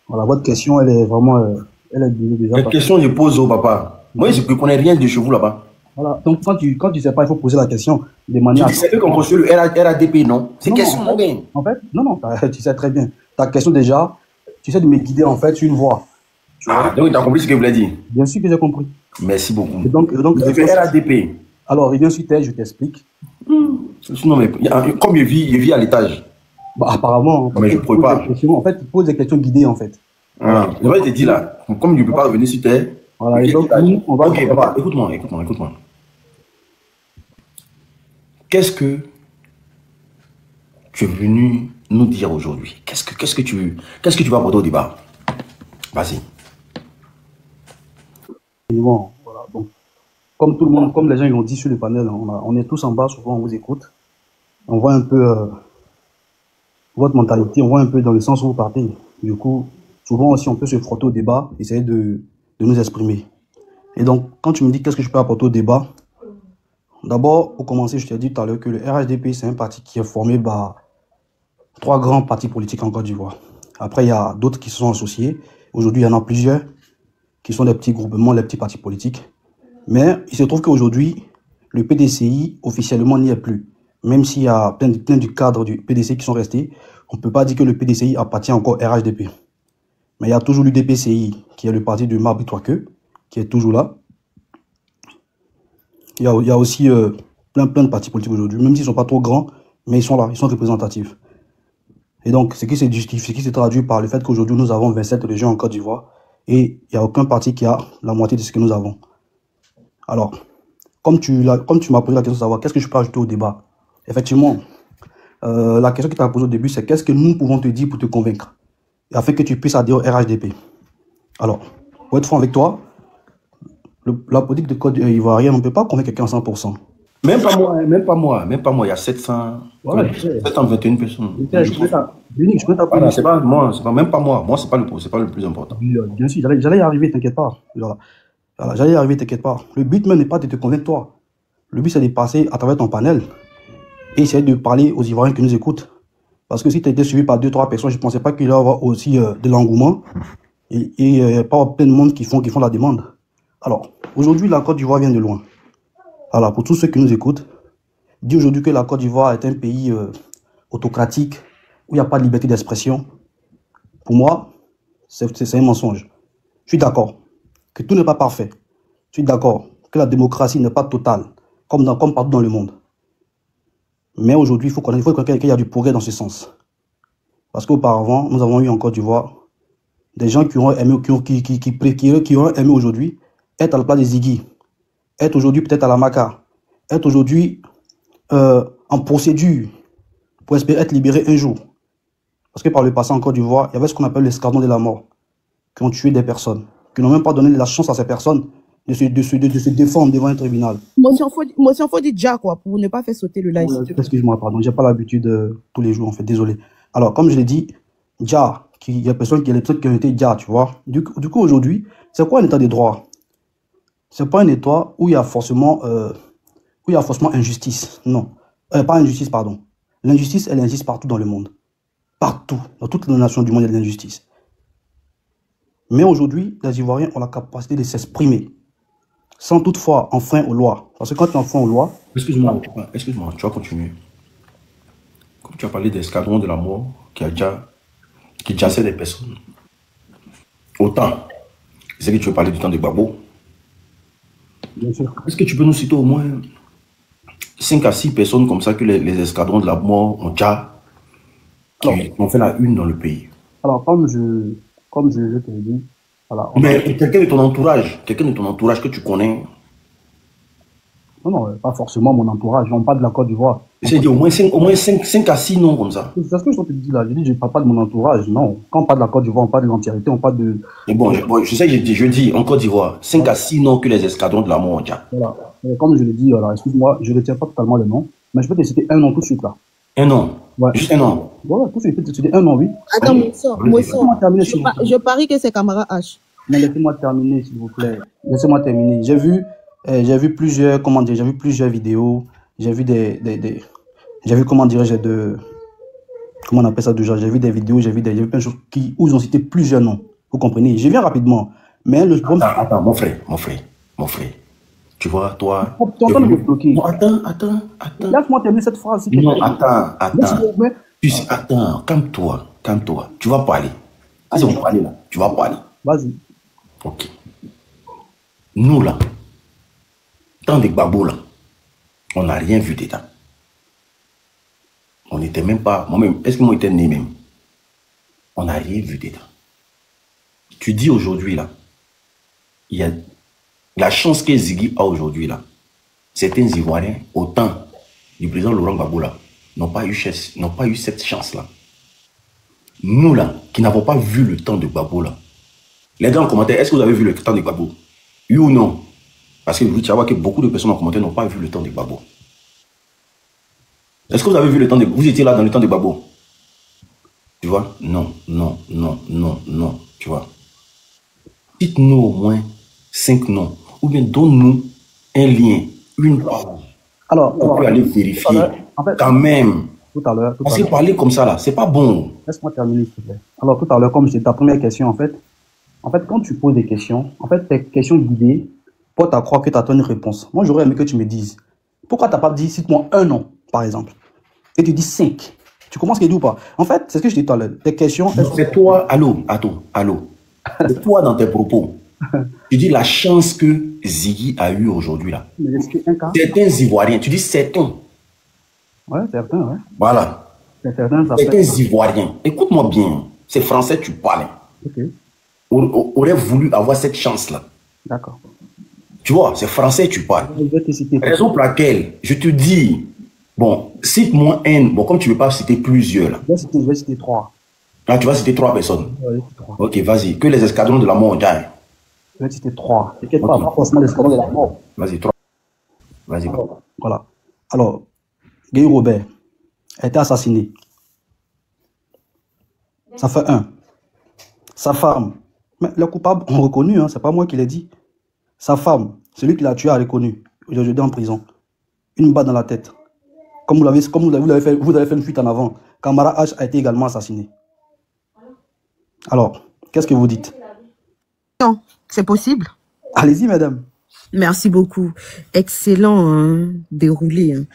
Voilà, votre question, elle est vraiment... elle est déjà... La question, je pose au papa. Moi, je ne connais rien de chez vous là-bas. Voilà, donc quand tu sais pas, il faut poser la question de manière... C'est eux qui ont construit le RHDP, non? C'est question, en fait, non, tu sais très bien. Ta question déjà, tu sais de me guider en fait sur une voie. Donc tu as compris ce que je voulais dire? Bien sûr que j'ai compris. Merci beaucoup. Et donc j'ai fait RHDP. Alors, reviens sur terre, je t'explique. Non, mais comme je vis à l'étage. Bah, apparemment. Mais je ne pourrais pas. En fait, tu poses des questions guidées, en fait. Je vais te dire là, comme je ne peux pas revenir sur terre. Voilà, et donc, nous, on va... Ok, papa, écoute-moi. Qu'est-ce que tu es venu nous dire aujourd'hui? Qu'est-ce que tu vas apporter au débat? Vas-y. Bon, voilà, donc, comme tout le monde, comme les gens l'ont dit sur le panel, on est tous en bas, souvent on vous écoute. On voit un peu votre mentalité, on voit un peu dans le sens où vous partez. Du coup, souvent aussi on peut se frotter au débat, essayer de nous exprimer. Et donc, quand tu me dis qu'est-ce que je peux apporter au débat, d'abord, pour commencer, je t'ai dit tout à l'heure que le RHDP, c'est un parti qui est formé par 3 grands partis politiques en Côte d'Ivoire. Après, il y a d'autres qui se sont associés. Aujourd'hui, il y en a plusieurs qui sont des petits groupements, les petits partis politiques. Mais il se trouve qu'aujourd'hui, le PDCI, officiellement, n'y est plus. Même s'il y a plein du cadre du PDCI qui sont restés, on ne peut pas dire que le PDCI appartient encore au RHDP. Mais il y a toujours l'UDPCI, qui est le parti de Marbi Touaqueux, qui est toujours là. Il y a aussi plein de partis politiques aujourd'hui, même s'ils ne sont pas trop grands, mais ils sont là, ils sont représentatifs. Et donc, ce qui se traduit par le fait qu'aujourd'hui, nous avons 27 régions en Côte d'Ivoire, et il n'y a aucun parti qui a la moitié de ce que nous avons. Alors, comme tu m'as posé la question de savoir qu'est-ce que je peux ajouter au débat, effectivement, la question que tu as posée au début, c'est qu'est-ce que nous pouvons te dire pour te convaincre, afin que tu puisses adhérer au RHDP. Alors, pour être franc avec toi, la politique de Côte d'Ivoirienne, on ne peut pas convaincre quelqu'un à 100%. Même pas moi, il y a 721 personnes. Je peux t'appeler. C'est pas moi, même pas moi. Moi, c'est pas le plus important. Bien sûr, j'allais y arriver, t'inquiète pas. J'allais y arriver, t'inquiète pas. Le but même n'est pas de te convaincre toi. Le but, c'est de passer à travers ton panel et essayer de parler aux Ivoiriens qui nous écoutent. Parce que si tu étais suivi par 2-3 personnes, je ne pensais pas qu'il y aurait aussi de l'engouement et pas plein de monde qui font la demande. Alors, aujourd'hui, la Côte d'Ivoire vient de loin. Alors, pour tous ceux qui nous écoutent, dire aujourd'hui que la Côte d'Ivoire est un pays autocratique, où il n'y a pas de liberté d'expression, pour moi, c'est un mensonge. Je suis d'accord que tout n'est pas parfait. Je suis d'accord que la démocratie n'est pas totale, comme partout dans le monde. Mais aujourd'hui, il faut qu'il y a du progrès dans ce sens. Parce qu'auparavant, nous avons eu en Côte d'Ivoire des gens qui ont aimé, qui ont aimé aujourd'hui être à la place des Ziggy, être aujourd'hui peut-être à la Maca, être aujourd'hui en procédure pour espérer être libéré un jour. Parce que par le passé en Côte d'Ivoire, il y avait ce qu'on appelle l'escadron de la mort, qui ont tué des personnes, qui n'ont même pas donné la chance à ces personnes de se défendre devant un tribunal. Moi, si on faut dire déjà, quoi, pour ne pas faire sauter le live. Excuse-moi, pardon, j'ai pas l'habitude tous les jours, en fait, désolé. Alors, comme je l'ai dit, déjà, il y a des personnes qui ont été déjà, tu vois. Du coup, aujourd'hui, c'est quoi un état de droit? C'est pas un état où il y a forcément injustice. Non. Pas injustice, pardon. L'injustice, elle existe partout dans le monde. Partout. Dans toutes les nations du monde, il y a de l'injustice. Mais aujourd'hui, les Ivoiriens ont la capacité de s'exprimer, sans toutefois enfreindre aux lois. Parce que quand tu enfreins aux lois... Excuse-moi, tu vas continuer. Comme tu as parlé d'escadron de la mort, qui a déjà qui chassait des personnes. Autant, c'est que tu veux parler du temps de Gbagbo. Bien sûr. Est-ce que tu peux nous citer au moins 5 à 6 personnes comme ça que les escadrons de la mort ont déjà qui ont fait la une dans le pays? Alors, comme je te l'ai dit, voilà. Mais quelqu'un de ton entourage que tu connais? Non, pas forcément mon entourage, on parle de la Côte d'Ivoire. J'ai dit au moins 5 à 6 noms comme ça. C'est ce que je te dis là. Je dis, je ne parle pas de mon entourage, non. Quand on parle de la Côte d'Ivoire, on parle de l'entièreté, on parle de. Mais bon, je sais que je dis en Côte d'Ivoire, 5 à 6 noms que les escadrons de la mort ont déjà. Voilà. Comme je l'ai dit, voilà, excuse-moi, je ne retiens pas totalement le nom, mais je peux te citer un nom tout de suite là. Un nom? Ouais. Juste un nom? Voilà, tout de suite, je peux te citer un nom, oui. Attends, je parie que c'est Camara H. Mais laissez-moi terminer, s'il vous plaît. Laissez-moi terminer. J'ai vu plusieurs, comment dire, j'ai vu plusieurs vidéos, j'ai vu j'ai vu, comment dirais-je, comment on appelle ça déjà, j'ai vu des vidéos, j'ai vu plein de choses où ils ont cité plusieurs noms. Vous comprenez? Je viens rapidement. Mais le problème. Attends, mon frère. Tu vois, toi. Tu es en train de me bloquer. Non, attends. Laisse-moi terminer cette phrase. Non, attends. Attends, calme-toi. Tu vas parler. Si on va parler là, tu vas parler. Vas-y. Ok. Nous là, dans des Gbagbo là, on n'a rien vu dedans. On n'était même pas, moi-même, est-ce que moi j'étais né même? On n'a rien vu dedans. Tu dis aujourd'hui là, il y a la chance que Ziggy a aujourd'hui là. Certains Ivoiriens, au temps du président Laurent Gbagbo là, n'ont pas eu cette chance là. Nous là, qui n'avons pas vu le temps de Gbagbo là, les gars en commentaire, est-ce que vous avez vu le temps de Gbagbo? Oui ou non? Parce que vous savez que beaucoup de personnes en commentaire n'ont pas vu le temps de Gbagbo. Est-ce que vous avez vu le temps de... Vous étiez là dans le temps de Gbagbo? Tu vois? Non. Tu vois? Dites-nous au moins 5 noms. Ou bien donne-nous un lien, une page. Alors, on peut aller vérifier. En fait, quand même. Tout à l'heure. Parce que parler comme ça là, c'est pas bon. Laisse-moi terminer, s'il te plaît. Alors, tout à l'heure, comme c'était ta première question, en fait, quand tu poses des questions, en fait, tes questions guidées portent à croire que tu as une réponse. Moi, j'aurais aimé que tu me dises, pourquoi tu n'as pas dit, cite-moi un nom, par exemple, et tu dis 5. Tu commences à dire ou pas? En fait, c'est ce que je dis tout à l'heure. Tes questions... C'est toi, allô. C'est toi dans tes propos. Tu dis la chance que Ziggy a eue aujourd'hui là. Certains Ivoiriens, tu dis certains. Ouais, certains, ouais. Voilà. Certains Ivoiriens. Écoute-moi bien. C'est français, tu parles. Ok. Aurait voulu avoir cette chance-là. D'accord. Tu vois, c'est français, tu parles. Raison pour laquelle je te dis, bon, cite-moi un. Bon, comme tu ne veux pas citer plusieurs là. Je vais citer 3. Ah, tu vas citer 3 personnes. Ouais, 3. Ok, vas-y. Que les escadrons de la mort gagnent. Je vais citer 3. T'inquiète pas forcément les escadrons de la mort. Vas-y, 3. Vas-y. Voilà. Alors, Guy Robert a été assassiné. Ça fait 1. Sa femme, mais les coupables ont reconnu, hein, c'est pas moi qui l'ai dit. Sa femme, celui qui l'a tué a reconnu. Aujourd'hui en prison. Une balle dans la tête. Comme vous avez fait une fuite en avant. Camara H a été également assassiné. Alors, qu'est-ce que vous dites? Non, c'est possible. Allez-y, madame. Merci beaucoup. Excellent déroulé.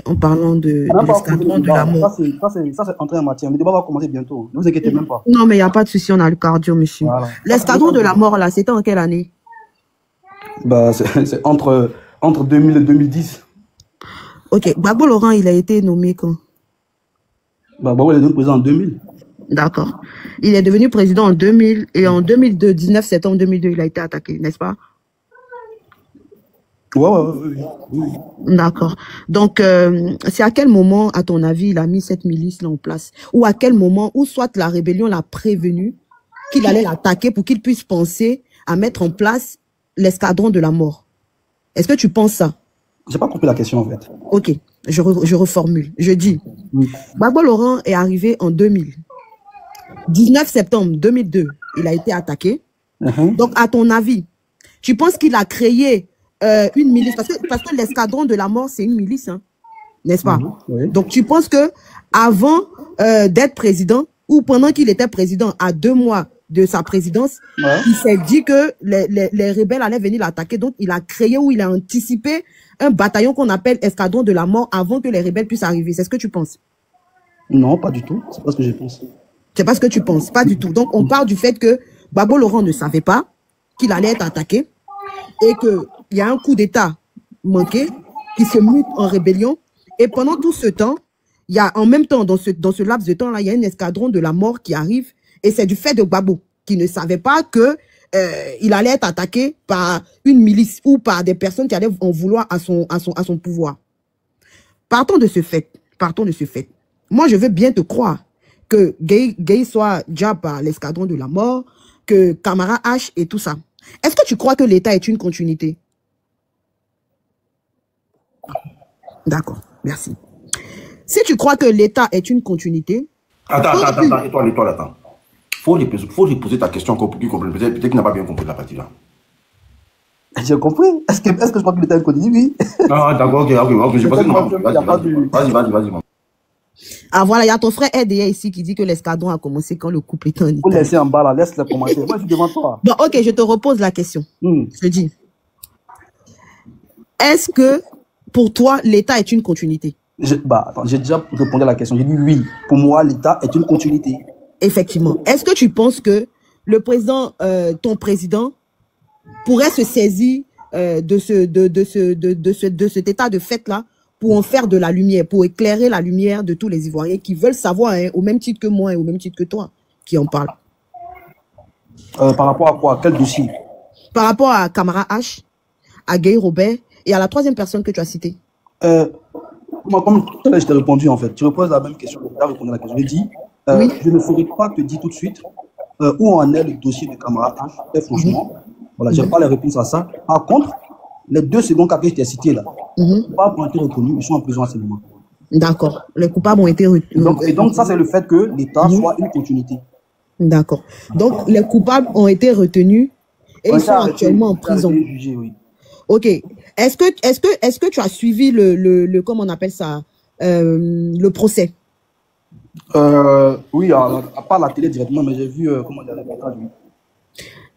En parlant de l'escadron de la mort. Ça, c'est entré en matière. Le débat va commencer bientôt. Ne vous inquiétez même pas. Non, mais il n'y a pas de souci, on a le cardio, monsieur. Voilà. L'escadron de la mort, là, c'était en quelle année? Bah, c'est entre 2000 et 2010. Ok. Gbagbo Laurent, il a été nommé quand? Bah, Gbagbo, il est devenu président en 2000. D'accord. Il est devenu président en 2000 et en 2002, 19 septembre 2002, il a été attaqué, n'est-ce pas? Oui. D'accord. Donc, c'est à quel moment, à ton avis, il a mis cette milice-là en place? Ou à quel moment, ou soit la rébellion l'a prévenu qu'il allait l'attaquer pour qu'il puisse penser à mettre en place l'escadron de la mort? Est-ce que tu penses ça? J'ai pas compris la question, en fait. Ok, je reformule. Je dis, Gbagbo Laurent est arrivé en 2000. 19 septembre 2002, il a été attaqué. Donc, à ton avis, tu penses qu'il a créé une milice, parce que l'escadron de la mort, c'est une milice, hein, n'est-ce pas? Oui. Donc, tu penses que avant d'être président, ou pendant qu'il était président, à 2 mois de sa présidence, il s'est dit que les rebelles allaient venir l'attaquer. Donc, il a créé ou il a anticipé un bataillon qu'on appelle escadron de la mort avant que les rebelles puissent arriver. C'est ce que tu penses? Non, pas du tout. C'est pas ce que je pense. C'est pas ce que tu penses, pas du tout. Donc, on part du fait que Gbagbo Laurent ne savait pas qu'il allait être attaqué et qu'il y a un coup d'État manqué qui se mute en rébellion. Et pendant tout ce temps, il y a en même temps, dans ce laps de temps-là, il y a un escadron de la mort qui arrive et c'est du fait de Gbagbo qui ne savait pas que il allait être attaqué par une milice ou par des personnes qui allaient en vouloir à son pouvoir. Partons de ce fait. Moi, je veux bien te croire que Gueye soit déjà par l'escadron de la mort, que Camara H et tout ça. Est-ce que tu crois que l'État est une continuité? D'accord, merci. Si tu crois que l'État est une continuité... Attends, étoile, attends. Faut lui poser ta question encore pour qu'il comprenne. Peut-être qu'il n'a pas bien compris la partie là. J'ai compris. Est-ce que je crois que l'État est une continuité? Oui. Ah, d'accord, ok. Je pensais que vas-y. Ah voilà, il y a ton frère RDA ici qui dit que l'escadron a commencé quand le couple était en Italie. Faut laisser en bas là, laisse-le commencer. Moi, je demande toi. Bon, ok, je te repose la question. Je dis, est-ce que pour toi, l'État est une continuité? Attends, j'ai déjà répondu à la question. J'ai dit oui. Pour moi, l'État est une continuité. Effectivement. Est-ce que tu penses que le président, ton président, pourrait se saisir de cet état de fait-là pour en faire de la lumière, pour éclairer la lumière de tous les Ivoiriens qui veulent savoir, hein, au même titre que moi et au même titre que toi, qui en parlent? Par rapport à quoi? Quel dossier? Par rapport à Camara H, à Gueye Robert et à la troisième personne que tu as citée. Comme tout à l'heure, je t'ai répondu en fait. Tu reposes la même question. Tu as répondu à la question. J'ai dit, oui. Je ne saurais pas te dire tout de suite où en est le dossier de Camara H. Et franchement, voilà, je n'ai pas les réponses à ça. Par contre, les 2 secondes que je t'ai cités là, les coupables ont été reconnus, ils sont en prison à ce moment. D'accord. Les coupables ont été reconnus. Et donc, ça, c'est le fait que l'État soit une continuité. D'accord. Donc, les coupables ont été retenus et ils sont actuellement en prison. Jugés, oui. Ok. Est-ce que tu as suivi comment on appelle ça, le procès? Oui, à part la télé directement, mais j'ai vu comment dire les reportages, oui.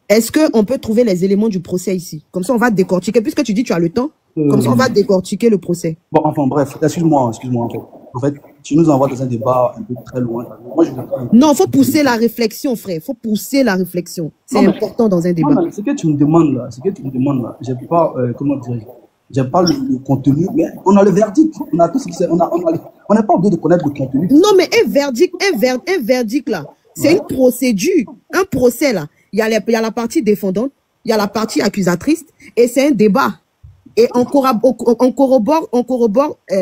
Est-ce qu'on peut trouver les éléments du procès ici? Comme ça, on va décortiquer. Puisque tu dis que tu as le temps, comme ça, on va décortiquer le procès. Bon, enfin, bref, excuse-moi, en fait. En fait, tu nous envoies dans un débat un peu très loin. Moi, non, il faut pousser la réflexion, frère. Il faut pousser la réflexion. C'est important dans un débat. Non, ce que tu me demandes là, j'ai pas, comment dire, j'ai pas le contenu, mais on a le verdict. On a tout ce qui s'est, on n'est pas obligé de connaître le contenu. Non, mais un verdict là, c'est une procédure, un procès là. Il y a la partie défendante, il y a la partie accusatrice, et c'est un débat. Et on corrobore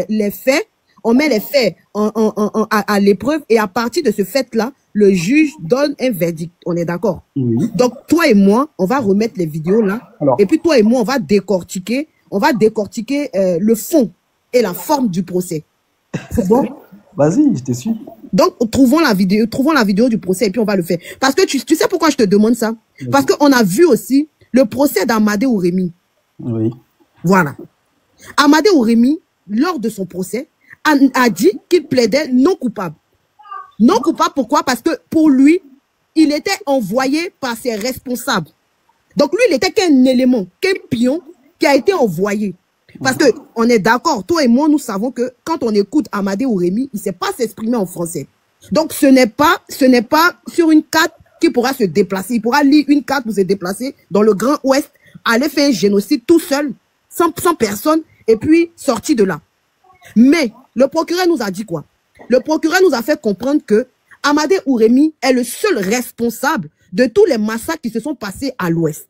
les faits, on met les faits à l'épreuve, et à partir de ce fait-là, le juge donne un verdict. On est d'accord? Oui. Donc, toi et moi, on va remettre les vidéos là, et puis toi et moi, on va décortiquer le fond et la forme du procès. C'est bon? Vas-y, je te suis. Donc, trouvons la vidéo du procès et puis on va le faire. Parce que tu sais pourquoi je te demande ça? Parce qu'on a vu aussi le procès d'Amadé Ourémi. Oui. Voilà. Amadé Ourémi, lors de son procès, a dit qu'il plaidait non coupable. Non coupable, pourquoi? Parce que pour lui, il était envoyé par ses responsables. Donc lui, il était qu'un élément, qu'un pion qui a été envoyé. Parce que on est d'accord, toi et moi, nous savons que quand on écoute Amadé Ourémi, il ne sait pas s'exprimer en français. Donc ce n'est pas sur une carte qu'il pourra se déplacer. Il pourra lire une carte pour se déplacer dans le Grand Ouest, aller faire un génocide tout seul, sans personne, et puis sortir de là. Mais le procureur nous a dit quoi? Le procureur nous a fait comprendre que Amadé Ourémi est le seul responsable de tous les massacres qui se sont passés à l'Ouest.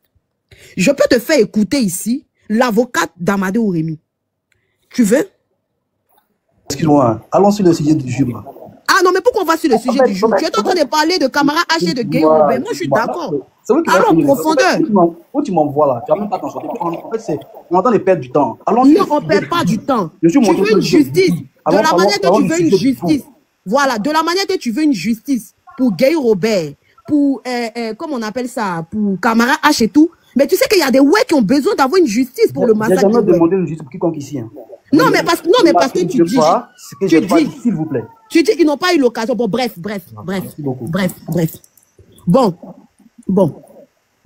Je peux te faire écouter ici l'avocate d'Amadé Ourémi. Tu veux? Excuse-moi, allons sur le sujet du jour. Ah non, mais pourquoi on va sur le sujet du jour? Tu es en train de parler de Camara H et de Gueye Robert. Moi, je suis d'accord. Allons en profondeur. Où tu m'envoies là? Tu n'as même pas t'en sortir. En fait, on est en train de perdre du temps. Non, on ne perd pas du temps. Tu veux une justice. De la manière que tu veux une justice. Voilà, de la manière que tu veux une justice pour Gueye Robert, pour, comment on appelle ça, pour Camara H et tout. Mais tu sais qu'il y a des ouais qui ont besoin d'avoir une justice pour le massacre. J'ai jamais demandé une justice pour quiconque ici. Hein. Non, mais parce que tu dis. S'il vous plaît. Tu dis qu'ils n'ont pas eu l'occasion. Bon, bref. Bon.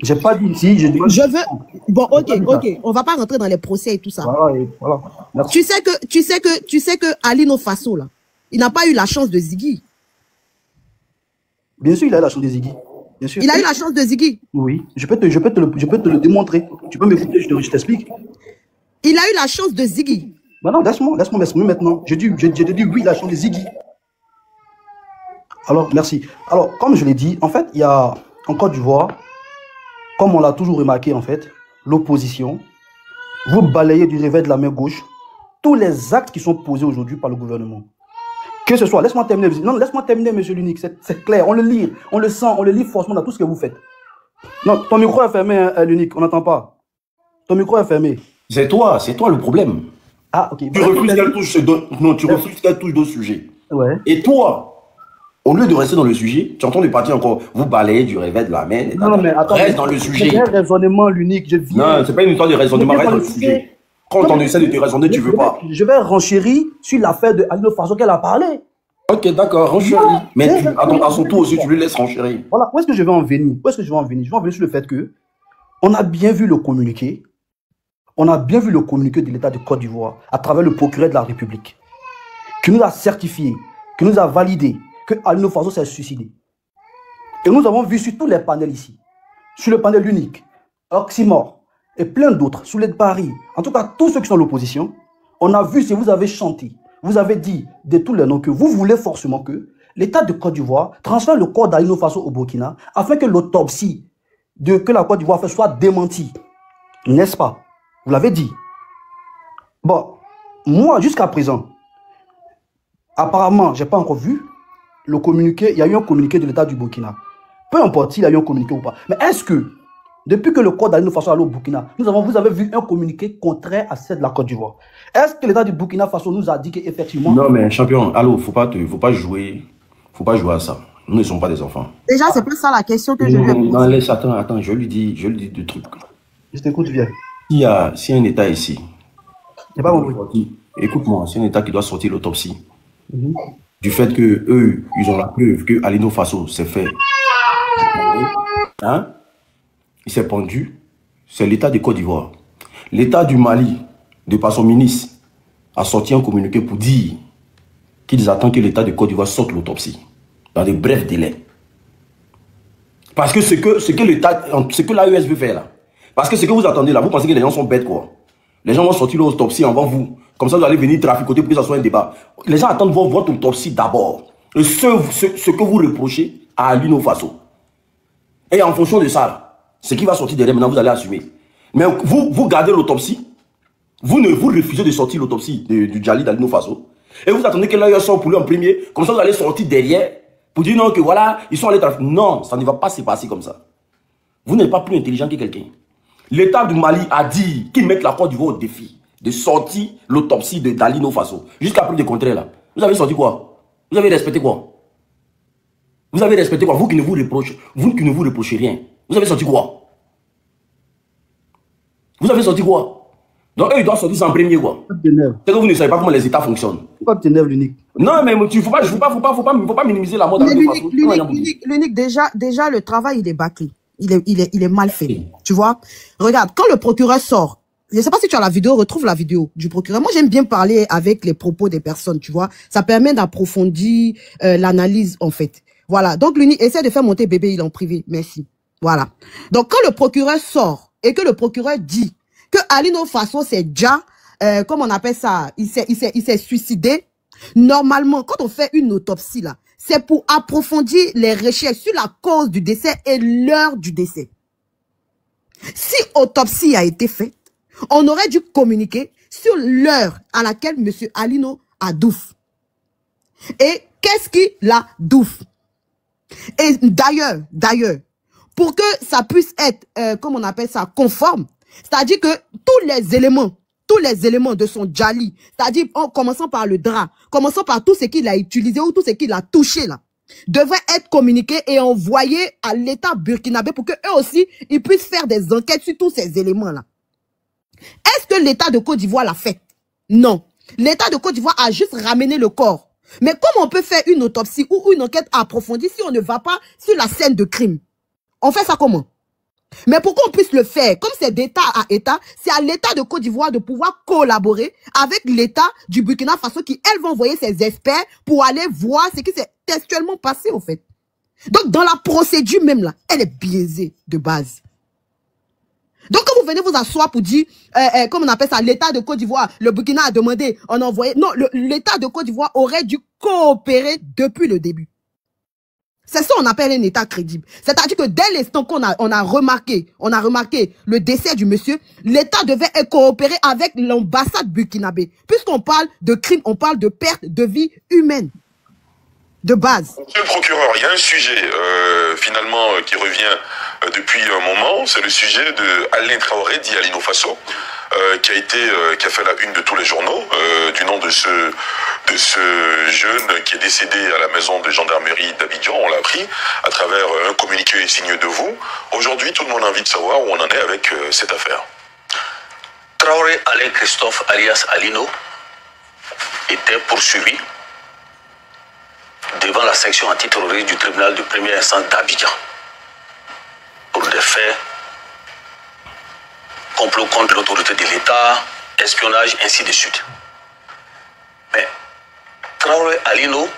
J'ai pas dit ici, je demande. Je veux. Bon, ok. On va pas rentrer dans les procès et tout ça. Voilà. Tu sais que Alino Faso, là, il n'a pas eu la chance de Ziggy. Bien sûr, il a eu la chance de Ziggy. Bien sûr. Il a eu la chance de Ziggy. Oui, je peux te le démontrer. Tu peux m'écouter, je t'explique. Il a eu la chance de Ziggy. Non, laisse-moi m'exprimer maintenant. J'ai dit oui, la chance de Ziggy. Alors, merci. Alors, comme je l'ai dit, en fait, il y a en Côte d'Ivoire, comme on l'a toujours remarqué, en fait, l'opposition, vous balayez du revers de la main gauche tous les actes qui sont posés aujourd'hui par le gouvernement. Que ce soit, laisse-moi terminer. Non, laisse-moi terminer, monsieur l'unique. C'est clair, on le lit, on le sent, on le lit forcément dans tout ce que vous faites. Non, ton micro est fermé, hein, l'unique, on n'entend pas. Ton micro est fermé. C'est toi le problème. Ah, ok. Tu refuses qu'elle touche refuses qu'elle touche d'autres sujets. Ouais. Et toi, au lieu de rester dans le sujet, tu entends le parti encore, vous balayez du revers de la main. Non, mais attends. Reste dans le sujet. C'est un raisonnement, l'unique. Non, c'est pas une histoire de raisonnement, reste dans le sujet. Quand on essaie de te raisonner, tu veux pas. Je vais renchérir sur l'affaire de Alino Faso qu'elle a parlé. Ok, d'accord, renchéris. Mais à son tour aussi, tu lui laisses renchérir. Voilà, où est-ce que je vais en venir? Je vais en venir sur le fait que on a bien vu le communiqué. On a bien vu le communiqué de l'État de Côte d'Ivoire à travers le procureur de la République, qui nous a certifié, qui nous a validé que Alino Faso s'est suicidé. Et nous avons vu sur tous les panels ici, sur le panel unique, Oxymore et plein d'autres, sur l'aide Paris, en tout cas tous ceux qui sont à l'opposition, on a vu si vous avez chanté, vous avez dit de tous les noms que vous voulez forcément que l'État de Côte d'Ivoire transfère le corps d'Alino Faso au Burkina afin que l'autopsie que la Côte d'Ivoire fait soit démentie. N'est-ce pas? Vous l'avez dit. Bon, moi, jusqu'à présent, apparemment, je n'ai pas encore vu le communiqué. Il y a eu un communiqué de l'État du Burkina. Peu importe s'il y a eu un communiqué ou pas. Mais est-ce que, depuis que le corps d'Alino Faso est allé au Burkina, vous avez vu un communiqué contraire à celle de la Côte d'Ivoire? Est-ce que l'État du Burkina Faso nous a dit qu'effectivement... Non, mais champion, allô, faut pas jouer à ça. Nous ne sommes pas des enfants. Déjà, c'est pas ça la question que je lui ai posée. Non, laisse, attends, je lui dis deux trucs. Je t'écoute, viens. Si un État ici, compris. Écoute-moi, c'est un État qui doit sortir l'autopsie du fait que eux, ils ont la preuve que Alino Faso s'est fait, il s'est pendu, c'est l'État de Côte d'Ivoire. L'État du Mali, de par son ministre, a sorti un communiqué pour dire qu'ils attendent que l'État de Côte d'Ivoire sorte l'autopsie dans de brefs délais. Parce que ce que l'AES veut faire là, parce que ce que vous attendez là, vous pensez que les gens sont bêtes quoi. Les gens vont sortir l'autopsie avant vous. Comme ça, vous allez venir traficoter pour que ça soit un débat. Les gens attendent votre autopsie d'abord. Et ce que vous reprochez à Alino Faso. Et en fonction de ça, ce qui va sortir derrière, maintenant, vous allez assumer. Mais vous gardez l'autopsie. Vous refusez de sortir l'autopsie du Djali d'Alino Faso. Et vous attendez que l'AES sorte pour lui en premier. Comme ça, vous allez sortir derrière pour dire non, que voilà, ils sont allés trafiquer. Non, ça ne va pas se passer comme ça. Vous n'êtes pas plus intelligent que quelqu'un. L'État du Mali a dit qu'il met la Côte d'Ivoire au défi de sortir l'autopsie d'Alino Faso. Jusqu'à preuve de contraire là. Vous avez sorti quoi? Vous avez respecté quoi? Vous avez respecté quoi? Vous qui ne vous reprochez rien. Vous avez sorti quoi? Vous avez sorti quoi? Donc eux ils doivent sortir ça en premier quoi. C'est que vous ne savez pas comment les États fonctionnent. Pourquoi tu t'énerves l'unique? Non mais il faut pas minimiser la mort d'Alino Faso. L'unique déjà le travail il est bâclé. Il est mal fait. Tu vois? Regarde, quand le procureur sort, je ne sais pas si tu as la vidéo, retrouve la vidéo du procureur. Moi, j'aime bien parler avec les propos des personnes, tu vois? Ça permet d'approfondir l'analyse, en fait. Voilà. Donc, l'unique, essaie de faire monter bébé, il est en privé. Merci. Voilà. Donc, quand le procureur sort et que le procureur dit que Alino Faso, c'est déjà, comment on appelle ça? Il s'est suicidé. Normalement, quand on fait une autopsie, là, c'est pour approfondir les recherches sur la cause du décès et l'heure du décès. Si autopsie a été faite, on aurait dû communiquer sur l'heure à laquelle M. Alino a douf. Et qu'est-ce qu'il a douf? Et d'ailleurs, pour que ça puisse être, comment on appelle ça, conforme, c'est-à-dire que tous les éléments de son Djali, c'est-à-dire en commençant par le drap, commençant par tout ce qu'il a utilisé ou tout ce qu'il a touché là, devrait être communiqué et envoyé à l'État burkinabé pour que eux aussi, ils puissent faire des enquêtes sur tous ces éléments-là. Est-ce que l'État de Côte d'Ivoire l'a fait? Non. L'État de Côte d'Ivoire a juste ramené le corps. Mais comment on peut faire une autopsie ou une enquête approfondie si on ne va pas sur la scène de crime? On fait ça comment? Mais pour qu'on puisse le faire, comme c'est d'État à État, c'est à l'État de Côte d'Ivoire de pouvoir collaborer avec l'État du Burkina Faso qui, elles, vont envoyer ses experts pour aller voir ce qui s'est textuellement passé, au fait. Donc, dans la procédure même, là, elle est biaisée de base. Donc, quand vous venez vous asseoir pour dire, comme on appelle ça, l'État de Côte d'Ivoire, le Burkina a demandé, on a envoyé... Non, l'État de Côte d'Ivoire aurait dû coopérer depuis le début. C'est ça qu'on appelle un État crédible. C'est-à-dire que dès l'instant qu'on a remarqué le décès du monsieur, l'État devait coopérer avec l'ambassade burkinabé. Puisqu'on parle de crime, on parle de perte de vie humaine. De base. Monsieur le procureur, il y a un sujet finalement qui revient depuis un moment, c'est le sujet de Alain Traoré, dit Alino Faso, qui a fait la une de tous les journaux, du nom de ce jeune qui est décédé à la maison de gendarmerie d'Abidjan, on l'a appris, à travers un communiqué signé de vous. Aujourd'hui, tout le monde a envie de savoir où on en est avec cette affaire. Traoré Alain Christophe alias Alino était poursuivi devant la section antiterroriste du tribunal de première instance d'Abidjan pour des faits complot contre l'autorité de l'État, espionnage, ainsi de suite. Mais Traoré Alino,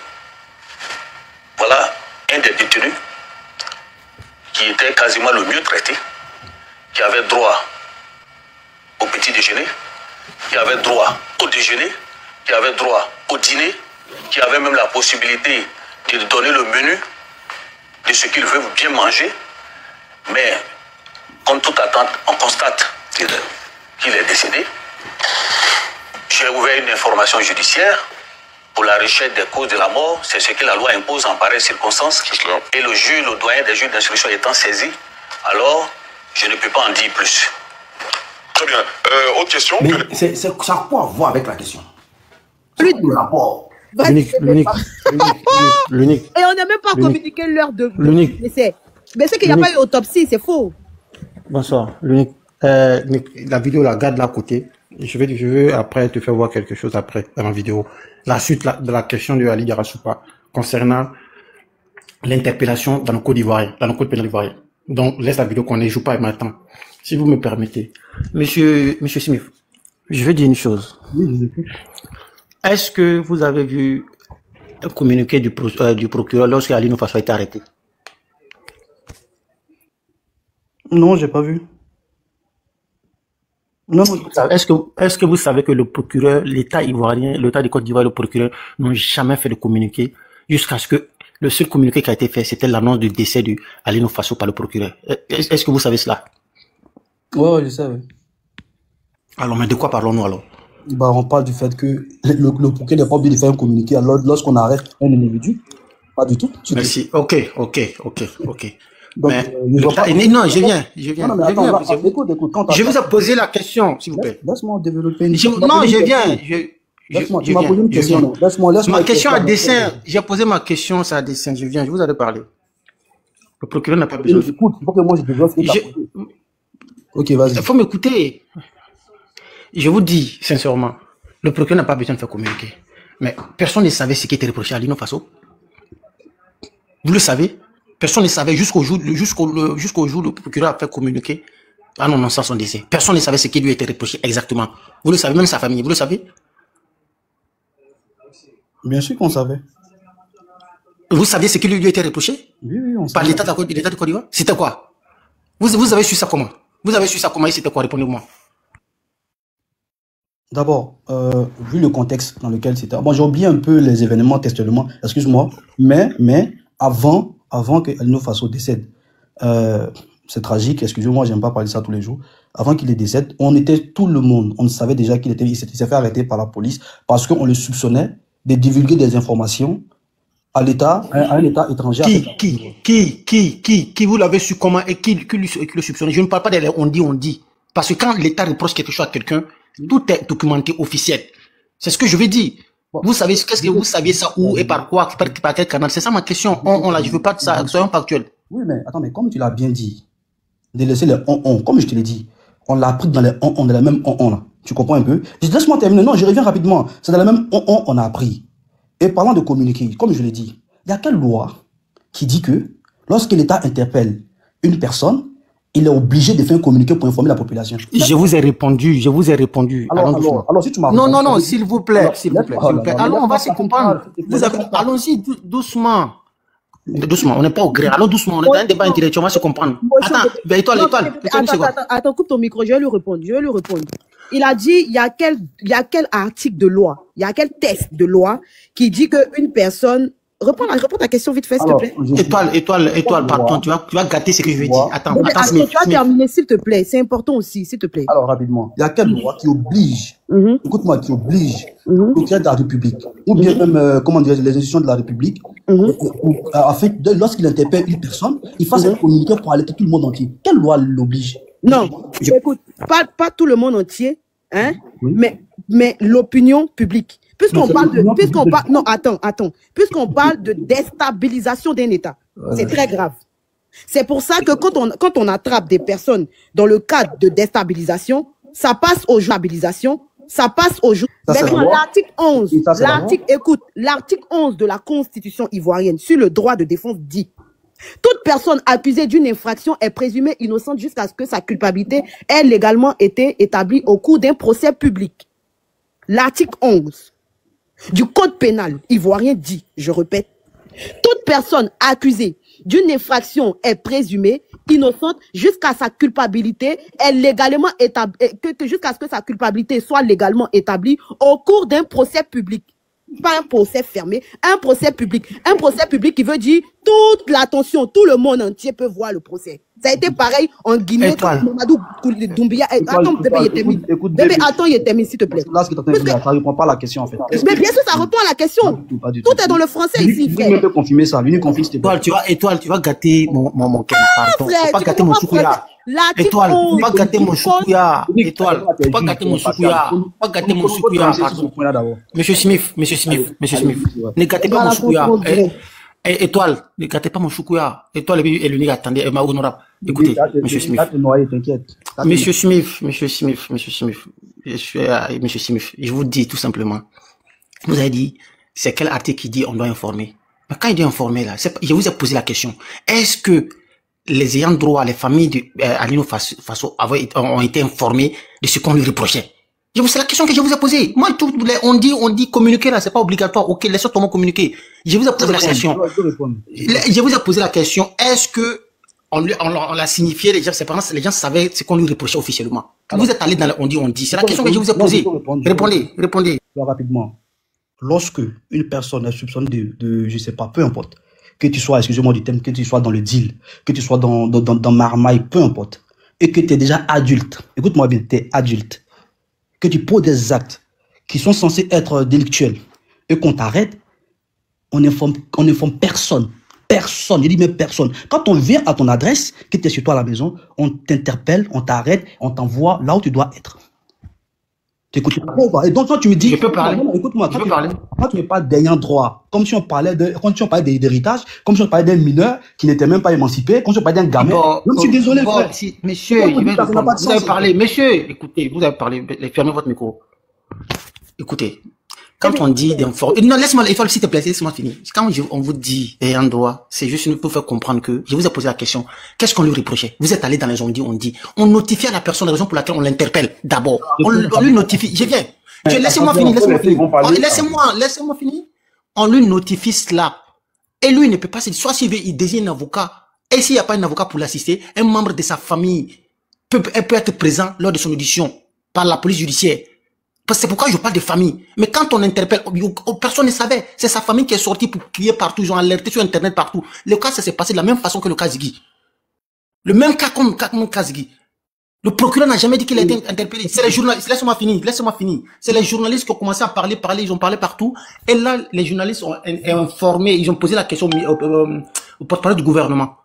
voilà un des détenus qui était quasiment le mieux traité, qui avait droit au petit déjeuner, qui avait droit au déjeuner, qui avait droit au dîner, qui avait même la possibilité de donner le menu de ce qu'il veut bien manger. Mais, contre toute attente, on constate qu'il est décédé. J'ai ouvert une information judiciaire pour la recherche des causes de la mort. C'est ce que la loi impose en pareille circonstance. Et le juge, le doyen des juges d'instruction étant saisi, alors je ne peux pas en dire plus. Très bien. Autre question. Mais ça a quoi à voir avec la question? Le rapport. L'unique. Et on n'a même pas communiqué l'heure de décès. Mais c'est qu'il n'y a pas eu autopsie, c'est faux. Bonsoir, l'unique. La vidéo, la garde là à côté. Je veux après te faire voir quelque chose après dans la vidéo. La suite de la question de Ali Yarasoupa concernant l'interpellation dans le code ivoirien, dans le code pénal ivoirien. Donc, laisse la vidéo qu'on ne joue pas maintenant. Si vous me permettez. Monsieur Smith, je veux dire une chose. Oui, je vous écoute. Est-ce que vous avez vu un communiqué du procureur lorsque Alino Faso a été arrêté? Non, j'ai pas vu. Non. Est-ce que vous savez que le procureur, l'État ivoirien, l'État de Côte d'Ivoire et le procureur n'ont jamais fait de communiqué jusqu'à ce que le seul communiqué qui a été fait, c'était l'annonce du décès de Alino Faso par le procureur. Est-ce que vous savez cela? Ouais, je sais, oui. Alors, mais de quoi parlons-nous alors? Bah, on parle du fait que le procureur n'est pas obligé de faire un communiqué alors lorsqu'on arrête un individu. Pas du tout. Merci. Ok. Donc, mais, non, je viens. Non, mais attends, écoute, je vous ai posé la question, s'il vous plaît. Laisse-moi développer une question. Non, je viens. Tu m'as posé une question. Laisse-moi. Ma question à dessin. J'ai posé ma question, c'est à dessin. Je viens, je vous avais parlé. Le procureur n'a pas besoin. Écoute, il faut que moi je développe ce que tu as posé. Ok, vas-y. Il faut m'écouter. Je vous dis sincèrement, le procureur n'a pas besoin de faire communiquer. Mais personne ne savait ce qui était reproché à Alino Faso. Vous le savez? Personne ne savait jusqu'au jour où le procureur a fait communiquer en annonçant son décès. Personne ne savait ce qui lui était reproché exactement. Vous le savez, même sa famille, vous le savez? Bien sûr qu'on savait. Vous saviez ce qui lui était reproché? Oui, on savait. Par l'État de Côte d'Ivoire? C'était quoi? Vous avez su ça comment? Vous avez su ça comment et c'était quoi? Répondez-moi. D'abord, vu le contexte dans lequel c'était... Bon, j'ai oublié un peu les événements textuellement, excuse-moi, mais avant que Alino Faso décède, c'est tragique, excusez-moi, j'aime pas parler de ça tous les jours, avant qu'il décède, on était tout le monde, on savait déjà il s'est fait arrêter par la police parce qu'on le soupçonnait de divulguer des informations à l'État, à un État étranger. Qui vous l'avez su comment et qui le soupçonnait? Je ne parle pas de on dit. Parce que quand l'État reproche quelque chose à quelqu'un, tout est documenté officiel. C'est ce que je veux dire. Bon. Vous savez, qu'est-ce que vous saviez ça où et par quoi, par quel canal? C'est ça ma question. Je veux pas de ça, soyons factuels. Oui, mais attends, mais comme tu l'as bien dit, de laisser les comme je te l'ai dit, on l'a pris dans les dans la même là. Tu comprends un peu? Laisse-moi terminer. Non, je reviens rapidement. C'est dans la même on a appris. Et parlant de communiquer, comme je l'ai dit, il y a quelle loi qui dit que lorsque l'État interpelle une personne, il est obligé de faire un communiqué pour informer la population? Je vous ai répondu. Alors si tu m'as... Non, s'il vous plaît. Alors, on va se comprendre. Allons-y doucement. Doucement, on n'est pas au gré. Alors doucement, on est dans un débat intellectuel, on va se comprendre. Attends, étoile. Attends, coupe ton micro, je vais lui répondre. Il a dit, il y a quel article de loi, il y a quel texte de loi qui dit qu'une personne... Réponds ta question vite fait, s'il te plaît. Étoile, pardon, tu vas gâter ce que je vais dire. Attends, tu vas terminer, s'il te plaît. C'est important aussi, s'il te plaît. Alors, rapidement, il y a quelle loi qui oblige, écoute-moi, qui oblige le procureur de la République, ou bien même, comment dire, les institutions de la République, en fait, lorsqu'il interpelle une personne, il fasse un communiqué pour alerter tout le monde entier. Quelle loi l'oblige? Non, écoute, pas tout le monde entier, hein, mais l'opinion publique. Puisqu'on parle de déstabilisation d'un État, c'est très grave. C'est pour ça que quand on attrape des personnes dans le cadre de déstabilisation, ça passe aux stabilisation, ça passe aux jours. Maintenant, l'article 11, l'article 11 de la Constitution ivoirienne sur le droit de défense dit: toute personne accusée d'une infraction est présumée innocente jusqu'à ce que sa culpabilité ait légalement été établie au cours d'un procès public. L'article 11 du Code pénal ivoirien dit, je répète, toute personne accusée d'une infraction est présumée innocente jusqu'à sa culpabilité est légalement établie, jusqu'à ce que sa culpabilité soit légalement établie au cours d'un procès public. Pas un procès fermé, un procès public. Un procès public qui veut dire toute l'attention, tout le monde entier peut voir le procès. Ça a été pareil en Guinée. Mamadou Doumbia. Attends, bébé, attends, il termine, s'il te plaît. Là, ce que tu as dit, ça ne répond pas à la question, en fait. Mais bien sûr, ça répond à la question. Tout est dans le français ici, frère. Lui peut confirmer ça. Lui, confirme, s'il te plaît. Étoile, tu vas gâter mon cœur. Pardon. Faut pas gâter mon choukouya. Étoile, faut pas gâter mon choukouya. Étoile, faut pas gâter mon choukouya. Faut pas gâter mon choukouya, pardon. Monsieur Smith, ne gâtez pas mon choukouya. Étoile, ne gâtez pas mon choukouya. Étoile est l'unique, attendez, ma honorable. Écoutez, monsieur Smith. Monsieur Smith, je vous dis tout simplement. Vous avez dit, c'est quel article qui dit on doit informer? Mais quand il dit informer là, je vous ai posé la question. Est-ce que les ayants droit, les familles de Alino Faso ont été informés de ce qu'on lui reprochait? C'est la question que je vous ai posée. Moi, on dit communiquer là, c'est pas obligatoire. Ok, laissez-moi tout le monde communiquer. Je vous ai posé la question. Je vous ai posé la question. Est-ce que on l'a signifié, les gens savaient ce qu'on lui reprochait officiellement. Quand vous êtes allé dans le on dit. C'est la question que je vous ai posée. Répondez. Rapidement. Lorsque une personne est soupçonnée de, je sais pas, peu importe, que tu sois, excusez-moi du terme, que tu sois dans le deal, que tu sois dans marmaille, peu importe, et que tu es déjà adulte, écoute-moi bien, tu es adulte, que tu poses des actes qui sont censés être délictuels, et qu'on t'arrête, on n'informe personne. Personne, je dis même personne. Quand on vient à ton adresse, que tu es chez toi à la maison, on t'interpelle, on t'arrête, on t'envoie là où tu dois être. Tu écoutes. Et donc, quand tu me dis. Je peux parler. Écoute-moi, quand tu n'es pas d'ayant droit, comme si on parlait d'héritage, comme si on parlait d'un mineur qui n'était même pas émancipé, comme si on parlait d'un gamin. Je suis désolé, frère. Monsieur, vous avez parlé. Monsieur, écoutez, vous avez parlé. Fermez votre micro. Écoutez. Quand on dit d'informer, non, laisse-moi, s'il te plaît, laisse-moi finir. Quand on vous dit ayant droit, c'est juste pour faire comprendre que, je vous ai posé la question, qu'est-ce qu'on lui reprochait? Vous êtes allé dans les on dit, on notifie à la personne la raison pour laquelle on l'interpelle. D'abord, on lui notifie, je viens. Laissez-moi finir. Laissez-moi finir. On lui notifie cela. Et lui, il ne peut pas, soit s'il veut, il désigne un avocat. Et s'il n'y a pas un avocat pour l'assister, un membre de sa famille peut être présent lors de son audition par la police judiciaire. C'est pourquoi je parle de famille. Mais quand on interpelle, personne ne savait. C'est sa famille qui est sortie pour crier partout. Ils ont alerté sur Internet partout. Le cas, ça s'est passé de la même façon que le cas Ziggy. Le même cas comme le cas Ziggy. Le procureur n'a jamais dit qu'il a été interpellé. C'est les journalistes. Laisse-moi finir. C'est les journalistes qui ont commencé à parler. Ils ont parlé partout. Et là, les journalistes ont informé. Ils ont posé la question au porte-parole du gouvernement.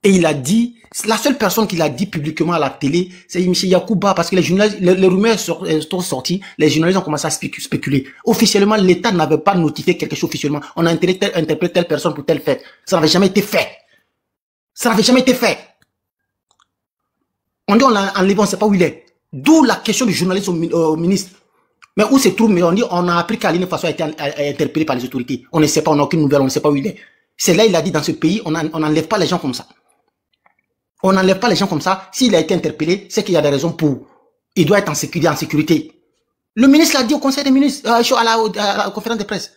Et il a dit, la seule personne qui l'a dit publiquement à la télé, c'est M. Yacouba, parce que les rumeurs sont sorties, les journalistes ont commencé à spéculer. Officiellement, l'État n'avait pas notifié quelque chose officiellement. On a interpellé telle personne pour tel fait. Ça n'avait jamais été fait. On dit on l'a enlevé, on ne sait pas où il est. D'où la question du journaliste au ministre. Mais où se trouve, mais on dit, on a appris qu'Aline Faso a été interpellé par les autorités. On ne sait pas, on n'a aucune nouvelle, on ne sait pas où il est. C'est là, il a dit, dans ce pays, on n'enlève pas les gens comme ça. On n'enlève pas les gens comme ça. S'il a été interpellé, c'est qu'il y a des raisons pour. Il doit être en sécurité. Le ministre l'a dit au conseil des ministres, à la conférence de presse.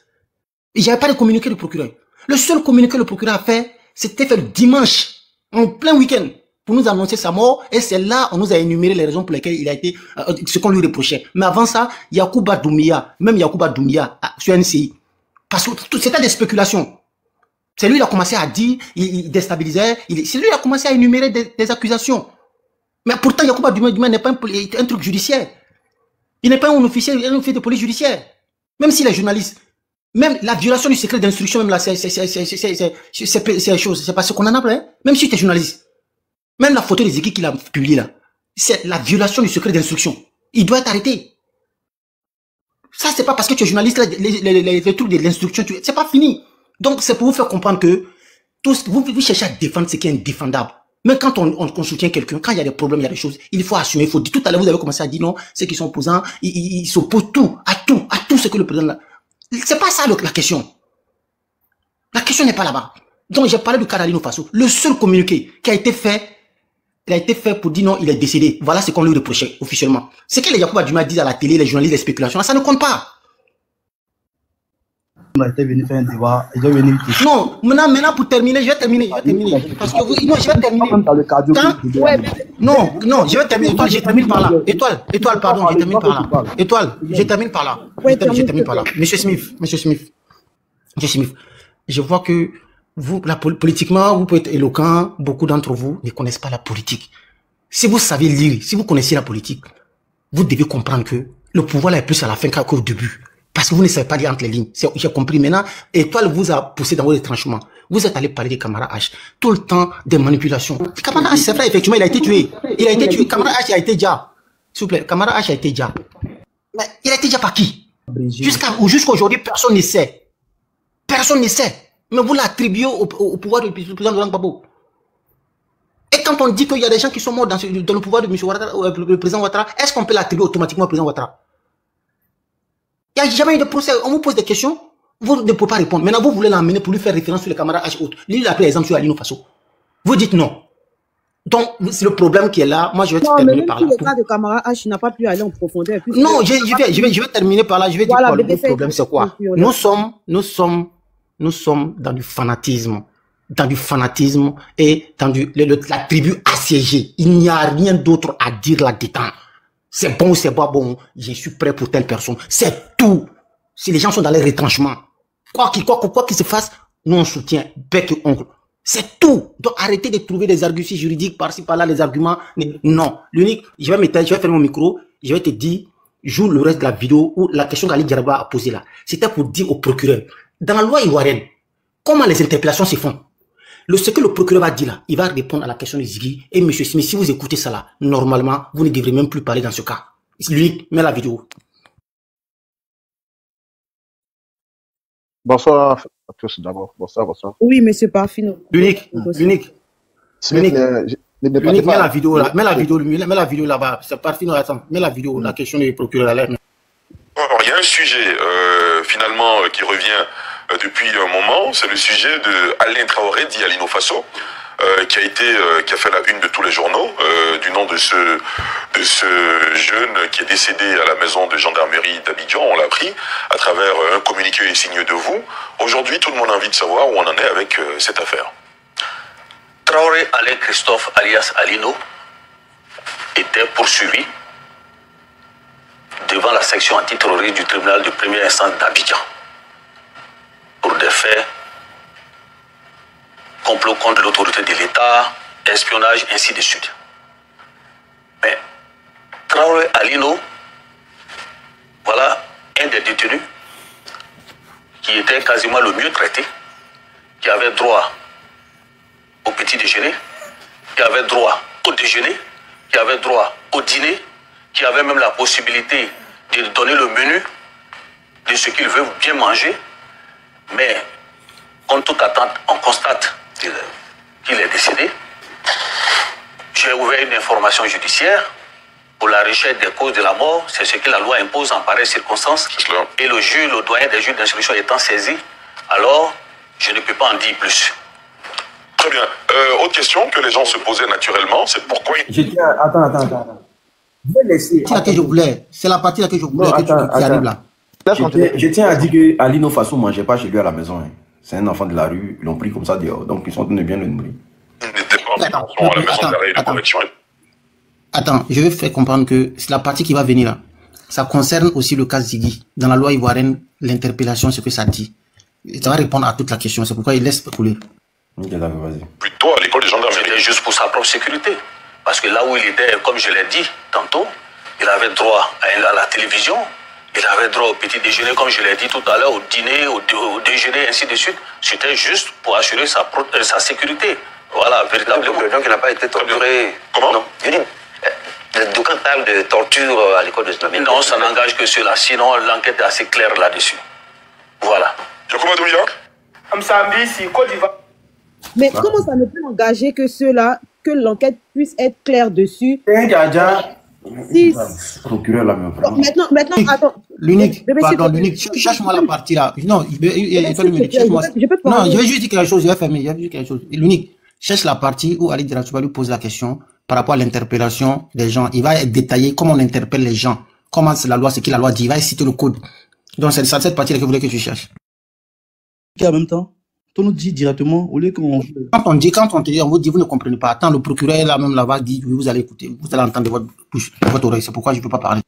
Il n'y avait pas de communiqué du procureur. Le seul communiqué que le procureur a fait, c'était fait le dimanche, en plein week-end, pour nous annoncer sa mort. Et c'est là, on nous a énuméré les raisons pour lesquelles il a été, ce qu'on lui reprochait. Mais avant ça, Yacouba Doumbia, même Yacouba Doumbia, sur NCI, parce que c'était des spéculations. C'est lui qui a commencé à dire, il déstabilisait, c'est lui qui a commencé à énumérer des accusations. Mais pourtant, Yacouba Doumbia n'est pas un truc judiciaire. Il n'est pas un officier de police judiciaire. Même s'il est journaliste. Même la violation du secret d'instruction, même là, c'est chose. C'est parce qu'on en a plein. Même si tu es journaliste. Même la photo des équipes qu'il a publiée là. C'est la violation du secret d'instruction. Il doit être arrêté. Ça, c'est pas parce que tu es journaliste, les trucs de l'instruction, c'est pas fini. Donc, c'est pour vous faire comprendre que vous cherchez à défendre ce qui est indéfendable. Même quand on soutient quelqu'un, quand il y a des problèmes, il y a des choses, il faut assumer, il faut dire. Tout à l'heure, vous avez commencé à dire non, ceux qui sont opposants, ils s'opposent à tout ce que le président... C'est pas ça la question. La question n'est pas là-bas. Donc, j'ai parlé du cas d'Ali Faso. Le seul communiqué qui a été fait, il a été fait pour dire non, il est décédé. Voilà ce qu'on lui reprochait officiellement. Ce que les Yacouba Duma disent à la télé, les journalistes, les spéculations, ça ne compte pas. On a été venu faire un débat. Non, maintenant pour terminer, je vais terminer. Parce que non, je vais terminer. Non, je vais terminer. Étoile, je termine par là. Étoile, pardon, je termine par là. Étoile, je termine par là. Je termine par là. Monsieur Smith, je vois que vous, politiquement, vous pouvez être éloquent. Beaucoup d'entre vous ne connaissent pas la politique. Si vous savez lire, si vous connaissez la politique, vous devez comprendre que le pouvoir est plus à la fin qu'au début. Parce que vous ne savez pas lire entre les lignes. J'ai compris maintenant. Étoile vous a poussé dans vos retranchements. Vous êtes allé parler de Camara H. Tout le temps, des manipulations. Camara H, c'est vrai, effectivement, il a été tué. Camara H a été déjà. S'il vous plaît, Camara H a été déjà. Mais il a été déjà par qui? Jusqu'à aujourd'hui, personne ne sait. Personne ne sait. Mais vous l'attribuez au pouvoir du président Laurent Gbagbo. Et quand on dit qu'il y a des gens qui sont morts dans le pouvoir de M. Ouattara, le président Ouattara, est-ce qu'on peut l'attribuer automatiquement au président Ouattara? Il n'y a jamais eu de procès. On vous pose des questions, vous ne pouvez pas répondre. Maintenant, vous voulez l'emmener pour lui faire référence sur les camarades H autres. Lui, il a pris l'exemple sur Alino Faso. Vous dites non. Donc, c'est le problème qui est là. Moi, je vais terminer par là. Le cas de camarade H n'a pas pu aller en profondeur. Non, je vais terminer par là. Je vais dire quoi. Le problème, c'est quoi? Nous sommes dans du fanatisme. Dans du fanatisme et dans la tribu assiégée. Il n'y a rien d'autre à dire là-dedans. C'est bon ou c'est pas bon, je suis prêt pour telle personne. C'est tout. Si les gens sont dans les retranchements, quoi qu'il se fasse, nous on soutient bec et ongle. C'est tout. Donc arrêtez de trouver des arguties juridiques par-ci par-là, les arguments. Non. L'unique, je vais faire mon micro, je vais te dire, joue le reste de la vidéo où la question qu'Ali Djaraba a posée là. C'était pour dire au procureur, dans la loi ivoirienne, comment les interpellations se font? Ce que le procureur va dire là, il va répondre à la question de Ziggy. Et M. Smith, si vous écoutez ça là, normalement, vous ne devrez même plus parler dans ce cas. Lui, mets la vidéo. Bonsoir à tous d'abord. Bonsoir. Oui, monsieur Parfino. L'unique. Mets la vidéo là. Mets la vidéo là-bas. C'est Parfino, attends. Mets la vidéo, la question du procureur là. Il y a un sujet finalement qui revient depuis un moment, c'est le sujet de Alain Traoré, dit Alino Faso, qui a fait la une de tous les journaux, du nom de ce jeune qui est décédé à la maison de gendarmerie d'Abidjan. On l'a appris à travers un communiqué signé de vous. Aujourd'hui, tout le monde a envie de savoir où on en est avec cette affaire. Traoré Alain Christophe alias Alino était poursuivi devant la section antiterroriste du tribunal de première instance d'Abidjan pour des faits complot contre l'autorité de l'État, espionnage, ainsi de suite. Mais Traoré Alino, voilà un des détenus qui était quasiment le mieux traité, qui avait droit au petit déjeuner, qui avait droit au déjeuner, qui avait droit au dîner, qui avait même la possibilité de donner le menu de ce qu'il veut bien manger. Mais, contre toute attente, on constate qu'il est décédé. J'ai ouvert une information judiciaire pour la recherche des causes de la mort. C'est ce que la loi impose en pareille circonstance. Et le juge, le doyen des juges d'instruction étant saisi, alors je ne peux pas en dire plus. Très bien. Autre question que les gens se posaient naturellement, c'est pourquoi... Attends. Je vais laisser... C'est la partie là que je voulais qui arrive là. Je tiens à dire que Alino Faso ne mangeait pas chez lui à la maison. Hein. C'est un enfant de la rue, ils l'ont pris comme ça dehors. Donc ils sont en train de bien le nourrir. Il n'était pas en détention à la maison d'arrêt et de correction. Attends, je vais faire comprendre que c'est la partie qui va venir là. Ça concerne aussi le cas Ziggy. Dans la loi ivoirienne, l'interpellation, ce que ça dit. Ça va répondre à toute la question. C'est pourquoi il laisse couler. Plutôt à l'école de gendarmerie. C'était juste pour sa propre sécurité. Parce que là où il était, comme je l'ai dit tantôt, il avait droit à la télévision, il avait droit au petit déjeuner, comme je l'ai dit tout à l'heure, au dîner, au déjeuner, ainsi de suite. C'était juste pour assurer sa sécurité. Voilà, véritablement. Donc il n'a pas été torturé. Comment? Non, je dis, d'aucuns parlent de torture à l'école de gendarmerie. Non, ça n'engage que cela. Sinon, l'enquête est assez claire là-dessus. Voilà. Yacouba Doumbia? Amsambisi, Côte d'Ivoire. Mais comment ça ne peut engager que ceux-là, que l'enquête puisse être claire dessus? Si... Procureur là même. Maintenant, attends. L'unique, pardon, l'unique. Cherche-moi la partie là. Non, cherche-moi. Non, je vais juste dire quelque chose, je vais fermer, je vais dire quelque chose. L'unique, cherche la partie où Ali Dirachouba lui pose la question par rapport à l'interpellation des gens. Il va détailler comment on interpelle les gens. Comment c'est la loi, c'est qui la loi dit. Il va citer le code. Donc c'est cette partie-là que vous voulez que tu cherches. En même temps, on nous dit directement, au lieu qu'on... Quand on te dit, on vous dit, vous ne comprenez pas. Attends, le procureur est là même là-bas, dit, vous allez écouter, vous allez entendre votre bouche, votre oreille. C'est pourquoi je ne peux pas parler.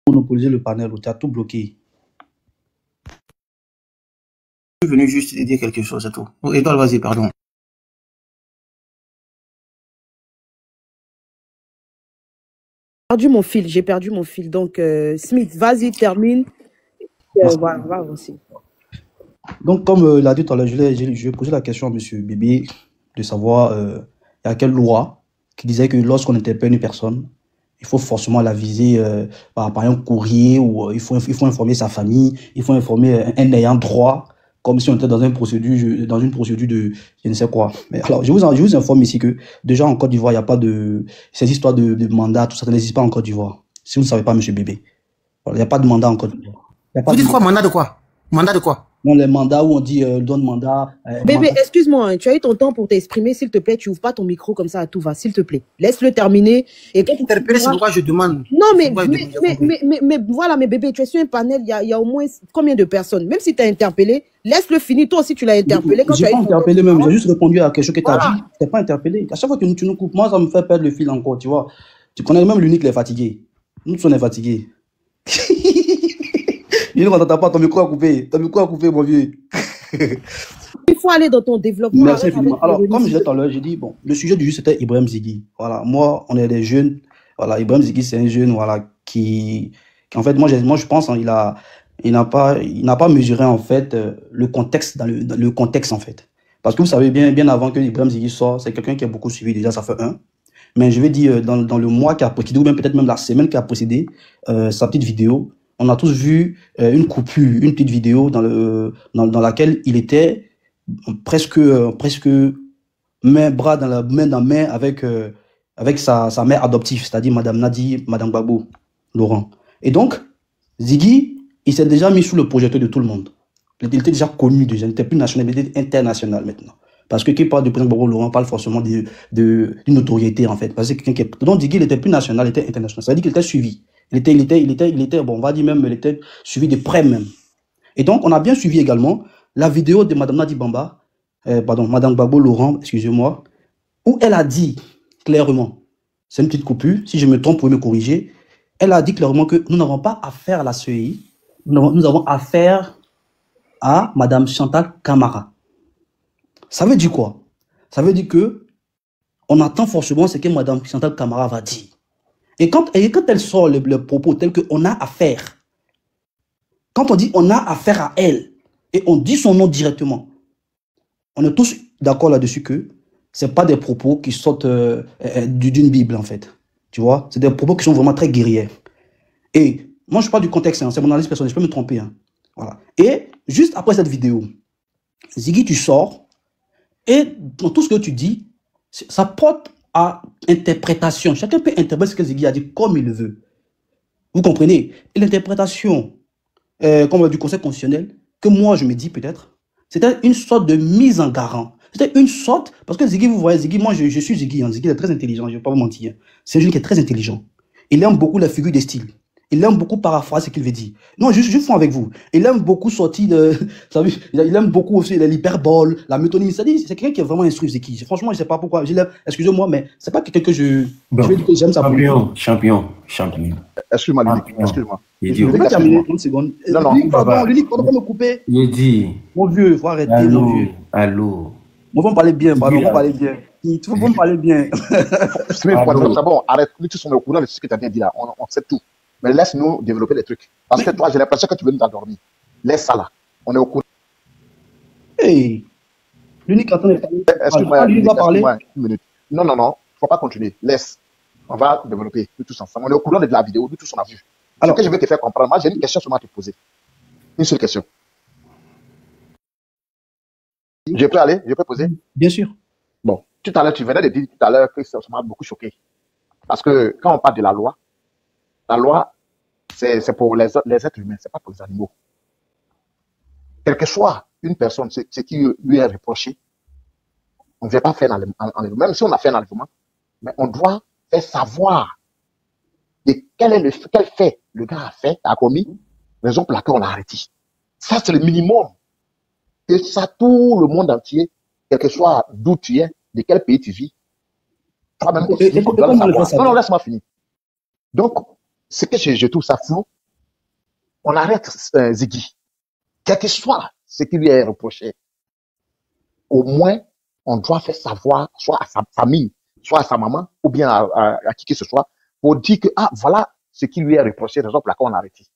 Monopoliser le panel, tu as tout bloqué. Je suis venu juste dire quelque chose, c'est tout. Oh, Edouard, vas-y, pardon. J'ai perdu mon fil. Donc, Smith, vas-y, termine. Voilà, aussi. Donc, comme l'a dit tout à l'heure, je vais poser la question à M. Bébé de savoir il y a quelle loi qui disait que lorsqu'on interpelle une personne, il faut forcément la viser par un courrier ou il faut informer sa famille, il faut informer un ayant droit, comme si on était dans une procédure de je ne sais quoi. Mais alors, je vous informe ici que déjà en Côte d'Ivoire, il n'y a pas de ces histoires de mandat, tout ça, ça n'existe pas en Côte d'Ivoire. Si vous ne savez pas, M. Bébé, il n'y a pas de mandat en Côte d'Ivoire. Vous dites quoi, mandat de quoi? Mandat de quoi? Non, les mandats où on dit donne mandat. Bébé, excuse-moi, hein, tu as eu ton temps pour t'exprimer, s'il te plaît, tu ouvres pas ton micro comme ça à tout va, s'il te plaît. Laisse-le terminer. Et quand interpeller, c'est pourquoi je demande. Non, mais voilà, mais bébé, tu es sur un panel, il y a au moins combien de personnes? Même si tu as interpellé, laisse-le finir. Toi aussi, tu l'as interpellé. J'ai pas interpellé même, j'ai juste répondu à quelque chose que tu as dit. Tu n'es pas interpellé. À chaque fois que tu nous coupes, moi, ça me fait perdre le fil encore, tu vois. Tu connais même l'unique, les fatigués. Nous tous, on est fatigués. Il ne t'entend pas, ton micro a coupé. Ton micro a coupé, mon vieux. Il faut aller dans ton développement. Merci infiniment. Alors, comme je disais tout à l'heure, j'ai dit, bon, le sujet du jeu, c'était Ibrahim Ziggy. Voilà, moi, on est des jeunes. Voilà, Ibrahim Ziggy, c'est un jeune, voilà, qui en fait, moi, je pense, hein, il n'a pas mesuré, en fait, le contexte, dans le contexte, en fait. Parce que vous savez bien avant que Ibrahim Ziggy sorte, c'est quelqu'un qui a beaucoup suivi, déjà, ça fait un. Mais je vais dire, dans le mois qui a précédé, ou même peut-être même la semaine qui a précédé, sa petite vidéo, on a tous vu une coupure, une petite vidéo dans laquelle il était presque main dans main avec sa mère adoptive, c'est-à-dire Madame Nadi, Madame Gbagbo, Laurent. Et donc, Ziggy, il s'est déjà mis sous le projecteur de tout le monde. Il était déjà connu, il n'était plus national, il était international maintenant. Parce que qui parle de président Gbagbo Laurent parle forcément d'une notoriété, en fait. Parce que quelqu'un qui donc Ziggy, il n'était plus national, il était international. Ça veut dire qu'il était suivi. Il était, bon, on va dire même, il était suivi de près même. Et donc, on a bien suivi également la vidéo de Madame Nadi Bamba, Madame Gbagbo Laurent, excusez-moi, où elle a dit clairement, c'est une petite coupure, si je me trompe, vous pouvez me corriger, elle a dit clairement que nous n'avons pas affaire à la CEI, nous avons affaire à Madame Chantal Camara. Ça veut dire quoi? Ça veut dire que on attend forcément ce que Madame Chantal Camara va dire. Et quand elle sort le propos tel qu'on a affaire, quand on dit on a affaire à elle, et on dit son nom directement, on est tous d'accord là-dessus que ce n'est pas des propos qui sortent d'une Bible, en fait. Tu vois? C'est des propos qui sont vraiment très guerriers. Et moi, je parle du contexte, hein, c'est mon analyse personnelle, je peux me tromper. Hein. Voilà. Et juste après cette vidéo, Ziggy, tu sors, et dans tout ce que tu dis, ça porte à interprétation. Chacun peut interpréter ce que Ziggy a dit comme il le veut. Vous comprenez? Et l'interprétation comme du Conseil constitutionnel, que moi je me dis peut-être, c'était une sorte de mise en garant. C'était une sorte, parce que Ziggy, vous voyez, Ziggy, moi je suis Ziggy, hein, Ziggy est très intelligent, je ne vais pas vous mentir. C'est un jeune qui est très intelligent. Il aime beaucoup la figure de style. Il aime beaucoup paraphraser ce qu'il veut dire. Non, je suis franc avec vous. Il aime beaucoup sortir de... Il aime beaucoup aussi l'hyperbole, la métonymie. C'est quelqu'un qui est vraiment instruit, Zeki. Franchement, je ne sais pas pourquoi. Excusez-moi, mais ce n'est pas quelqu'un que je vais dire que j'aime ça. Champion. Excuse-moi, Lunique. Excuse-moi. Je vais terminer 30 secondes. Non. Lunique, pardon, me couper. Il dit. Mon vieux, il faut arrêter, mon vieux. Allô. Moi, on va me parler bien, pardon, on va parler bien. Tu vas me parler bien. C'est bon, arrête. Nous, tous sommes au courant de ce que tu as bien dit là. On sait tout. Mais laisse-nous développer les trucs. Parce que toi, j'ai l'impression que tu veux nous endormir. Laisse ça là. On est au courant. Hey, l'unique attend de parler. Excuse-moi, lui va parler. Une minute. Non. Il ne faut pas continuer. Laisse. On va développer nous tous ensemble. On est au courant de la vidéo. Nous tous on a vu. Alors, ce que je vais te faire comprendre, moi, j'ai une question seulement à te poser. Une seule question. Je peux aller? Je peux poser? Bien sûr. Bon, tout à l'heure, tu venais de dire tout à l'heure que ça m'a beaucoup choqué. Parce que quand on parle de la loi, c'est pour les êtres humains, c'est pas pour les animaux. Quelle que soit une personne, ce qui lui est reproché, on ne vient pas faire un enlèvement. Même si on a fait un enlèvement, mais on doit faire savoir de quel fait le gars a commis, raison pour laquelle on l'a arrêté. Ça, c'est le minimum. Que ça, tout le monde entier, quel que soit d'où tu es, de quel pays tu vis, toi-même, tu dois le savoir. Non, laisse-moi finir. Donc, ce que je trouve ça flou, on arrête Ziggy. Quel que soit ce qui lui est reproché, au moins, on doit faire savoir, soit à sa famille, soit à sa maman, ou bien à qui que ce soit, pour dire que, voilà ce qui lui est reproché, raison pour laquelle on l'a arrêté.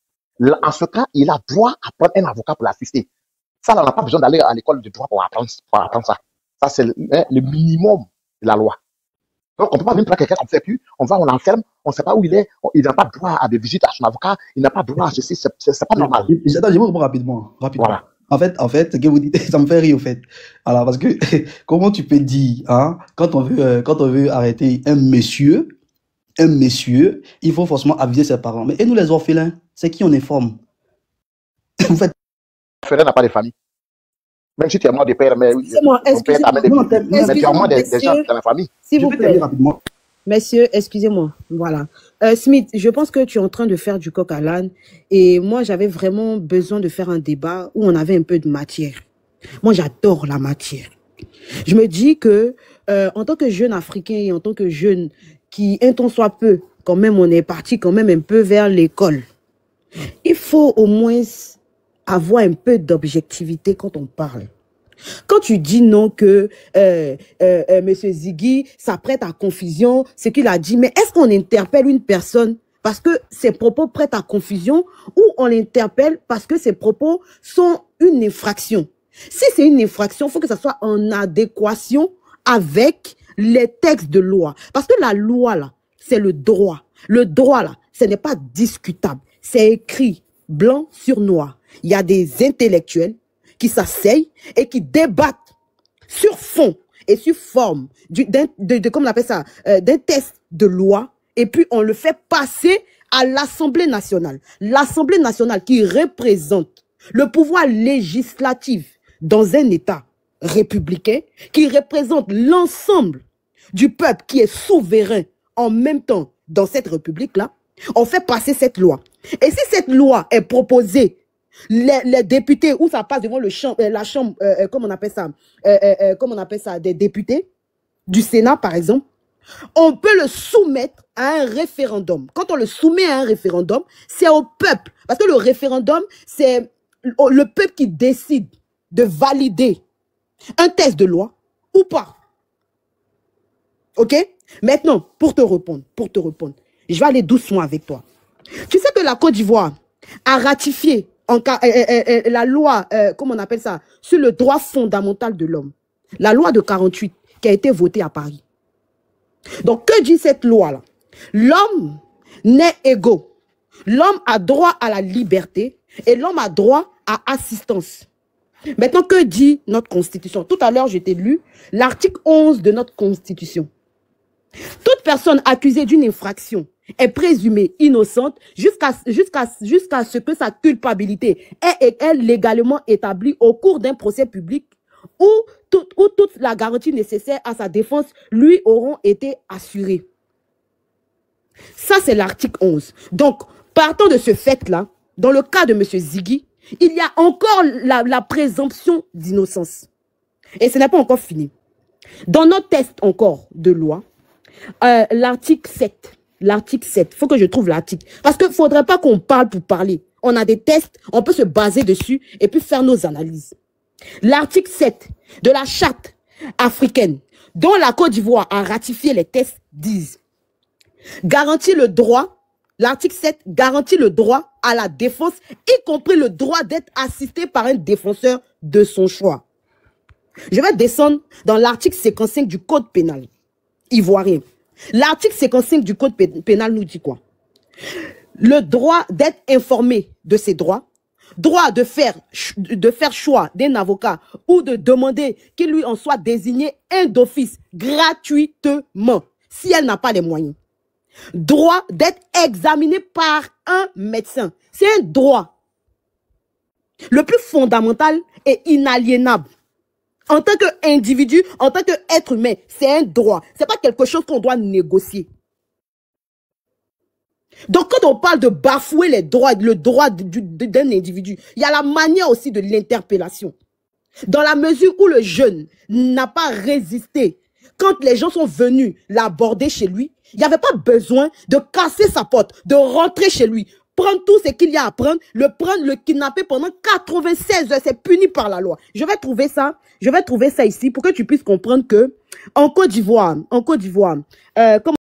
En ce cas, il a droit à prendre un avocat pour l'assister. Ça, on n'a pas besoin d'aller à l'école de droit pour apprendre ça. Ça, c'est le minimum de la loi. Donc, on ne peut pas venir prendre quelqu'un qu'on ne fait plus, on l'enferme, on ne sait pas où il est, il n'a pas droit à des visites à son avocat, il n'a pas droit à ceci, c'est pas normal. Attends, je vais répondre rapidement. Voilà. En fait, ce que vous dites, ça me fait rire, au fait. Alors, parce que, comment tu peux dire, hein, quand on veut arrêter un monsieur, il faut forcément aviser ses parents. Mais, et nous, les orphelins, c'est qui on informe? Vous faites. L'orphelin n'a pas de famille. Même si tu as moins de père, mais ton père t'amène mais tu as moins des gens dans la famille. S'il vous plaît. Messieurs, excusez-moi. Voilà. Smith, je pense que tu es en train de faire du coq à l'âne. Et moi, j'avais vraiment besoin de faire un débat où on avait un peu de matière. Moi, j'adore la matière. Je me dis que, en tant que jeune Africain et en tant que jeune qui, un temps soit peu, quand même, on est parti quand même un peu vers l'école. Il faut au moins avoir un peu d'objectivité quand on parle. Quand tu dis non que Monsieur Ziggy s'apprête à confusion, c'est qu'il a dit, mais est-ce qu'on interpelle une personne parce que ses propos prêtent à confusion ou on l'interpelle parce que ses propos sont une infraction? Si c'est une infraction, il faut que ça soit en adéquation avec les textes de loi. Parce que la loi, là, c'est le droit. Le droit, là, ce n'est pas discutable. C'est écrit blanc sur noir. Il y a des intellectuels qui s'asseyent et qui débattent sur fond et sur forme comment on appelle ça, d'un test de loi, et puis on le fait passer à l'Assemblée nationale. L'Assemblée nationale qui représente le pouvoir législatif dans un État républicain, qui représente l'ensemble du peuple qui est souverain en même temps dans cette république-là, on fait passer cette loi. Et si cette loi est proposée, les députés, où ça passe devant la chambre, comment on appelle ça, des députés du Sénat, par exemple, on peut le soumettre à un référendum. Quand on le soumet à un référendum, c'est au peuple. Parce que le référendum, c'est le peuple qui décide de valider un texte de loi ou pas. OK? Maintenant, pour te répondre, je vais aller doucement avec toi. Tu sais que la Côte d'Ivoire a ratifié la loi, comment on appelle ça, sur le droit fondamental de l'homme. La loi de 48 qui a été votée à Paris. Donc, que dit cette loi-là? L'homme n'est égaux. L'homme a droit à la liberté et l'homme a droit à assistance. Maintenant, que dit notre Constitution? Tout à l'heure, je t'ai lu l'article 11 de notre Constitution. Toute personne accusée d'une infraction est présumée innocente jusqu'à ce que sa culpabilité est légalement établie au cours d'un procès public où toute la garantie nécessaire à sa défense lui auront été assurées. Ça, c'est l'article 11. Donc, Partant de ce fait-là, dans le cas de M. Ziggy, il y a encore la présomption d'innocence. Et ce n'est pas encore fini. Dans notre test encore de loi, l'article 7, il faut que je trouve l'article. Parce qu'il ne faudrait pas qu'on parle pour parler. On a des tests, on peut se baser dessus et puis faire nos analyses. L'article 7 de la charte africaine, dont la Côte d'Ivoire a ratifié les tests, disent garantit le droit, l'article 7 garantit le droit à la défense, y compris le droit d'être assisté par un défenseur de son choix. Je vais descendre dans l'article 55 du Code pénal ivoirien. L'article 55 du Code pénal nous dit quoi? Le droit d'être informé de ses droits, droit de faire choix d'un avocat ou de demander qu'il lui en soit désigné un d'office gratuitement si elle n'a pas les moyens. Droit d'être examiné par un médecin. C'est un droit le plus fondamental et inaliénable. En tant qu'individu, en tant qu'être humain, c'est un droit. Ce n'est pas quelque chose qu'on doit négocier. Donc, quand on parle de bafouer les droits, le droit d'un individu, il y a la manière aussi de l'interpellation. Dans la mesure où le jeune n'a pas résisté, quand les gens sont venus l'aborder chez lui, il n'y avait pas besoin de casser sa porte, de rentrer chez lui, prendre tout ce qu'il y a à prendre, le kidnapper pendant 96 heures, c'est puni par la loi. Je vais trouver ça ici pour que tu puisses comprendre que en Côte d'Ivoire, comment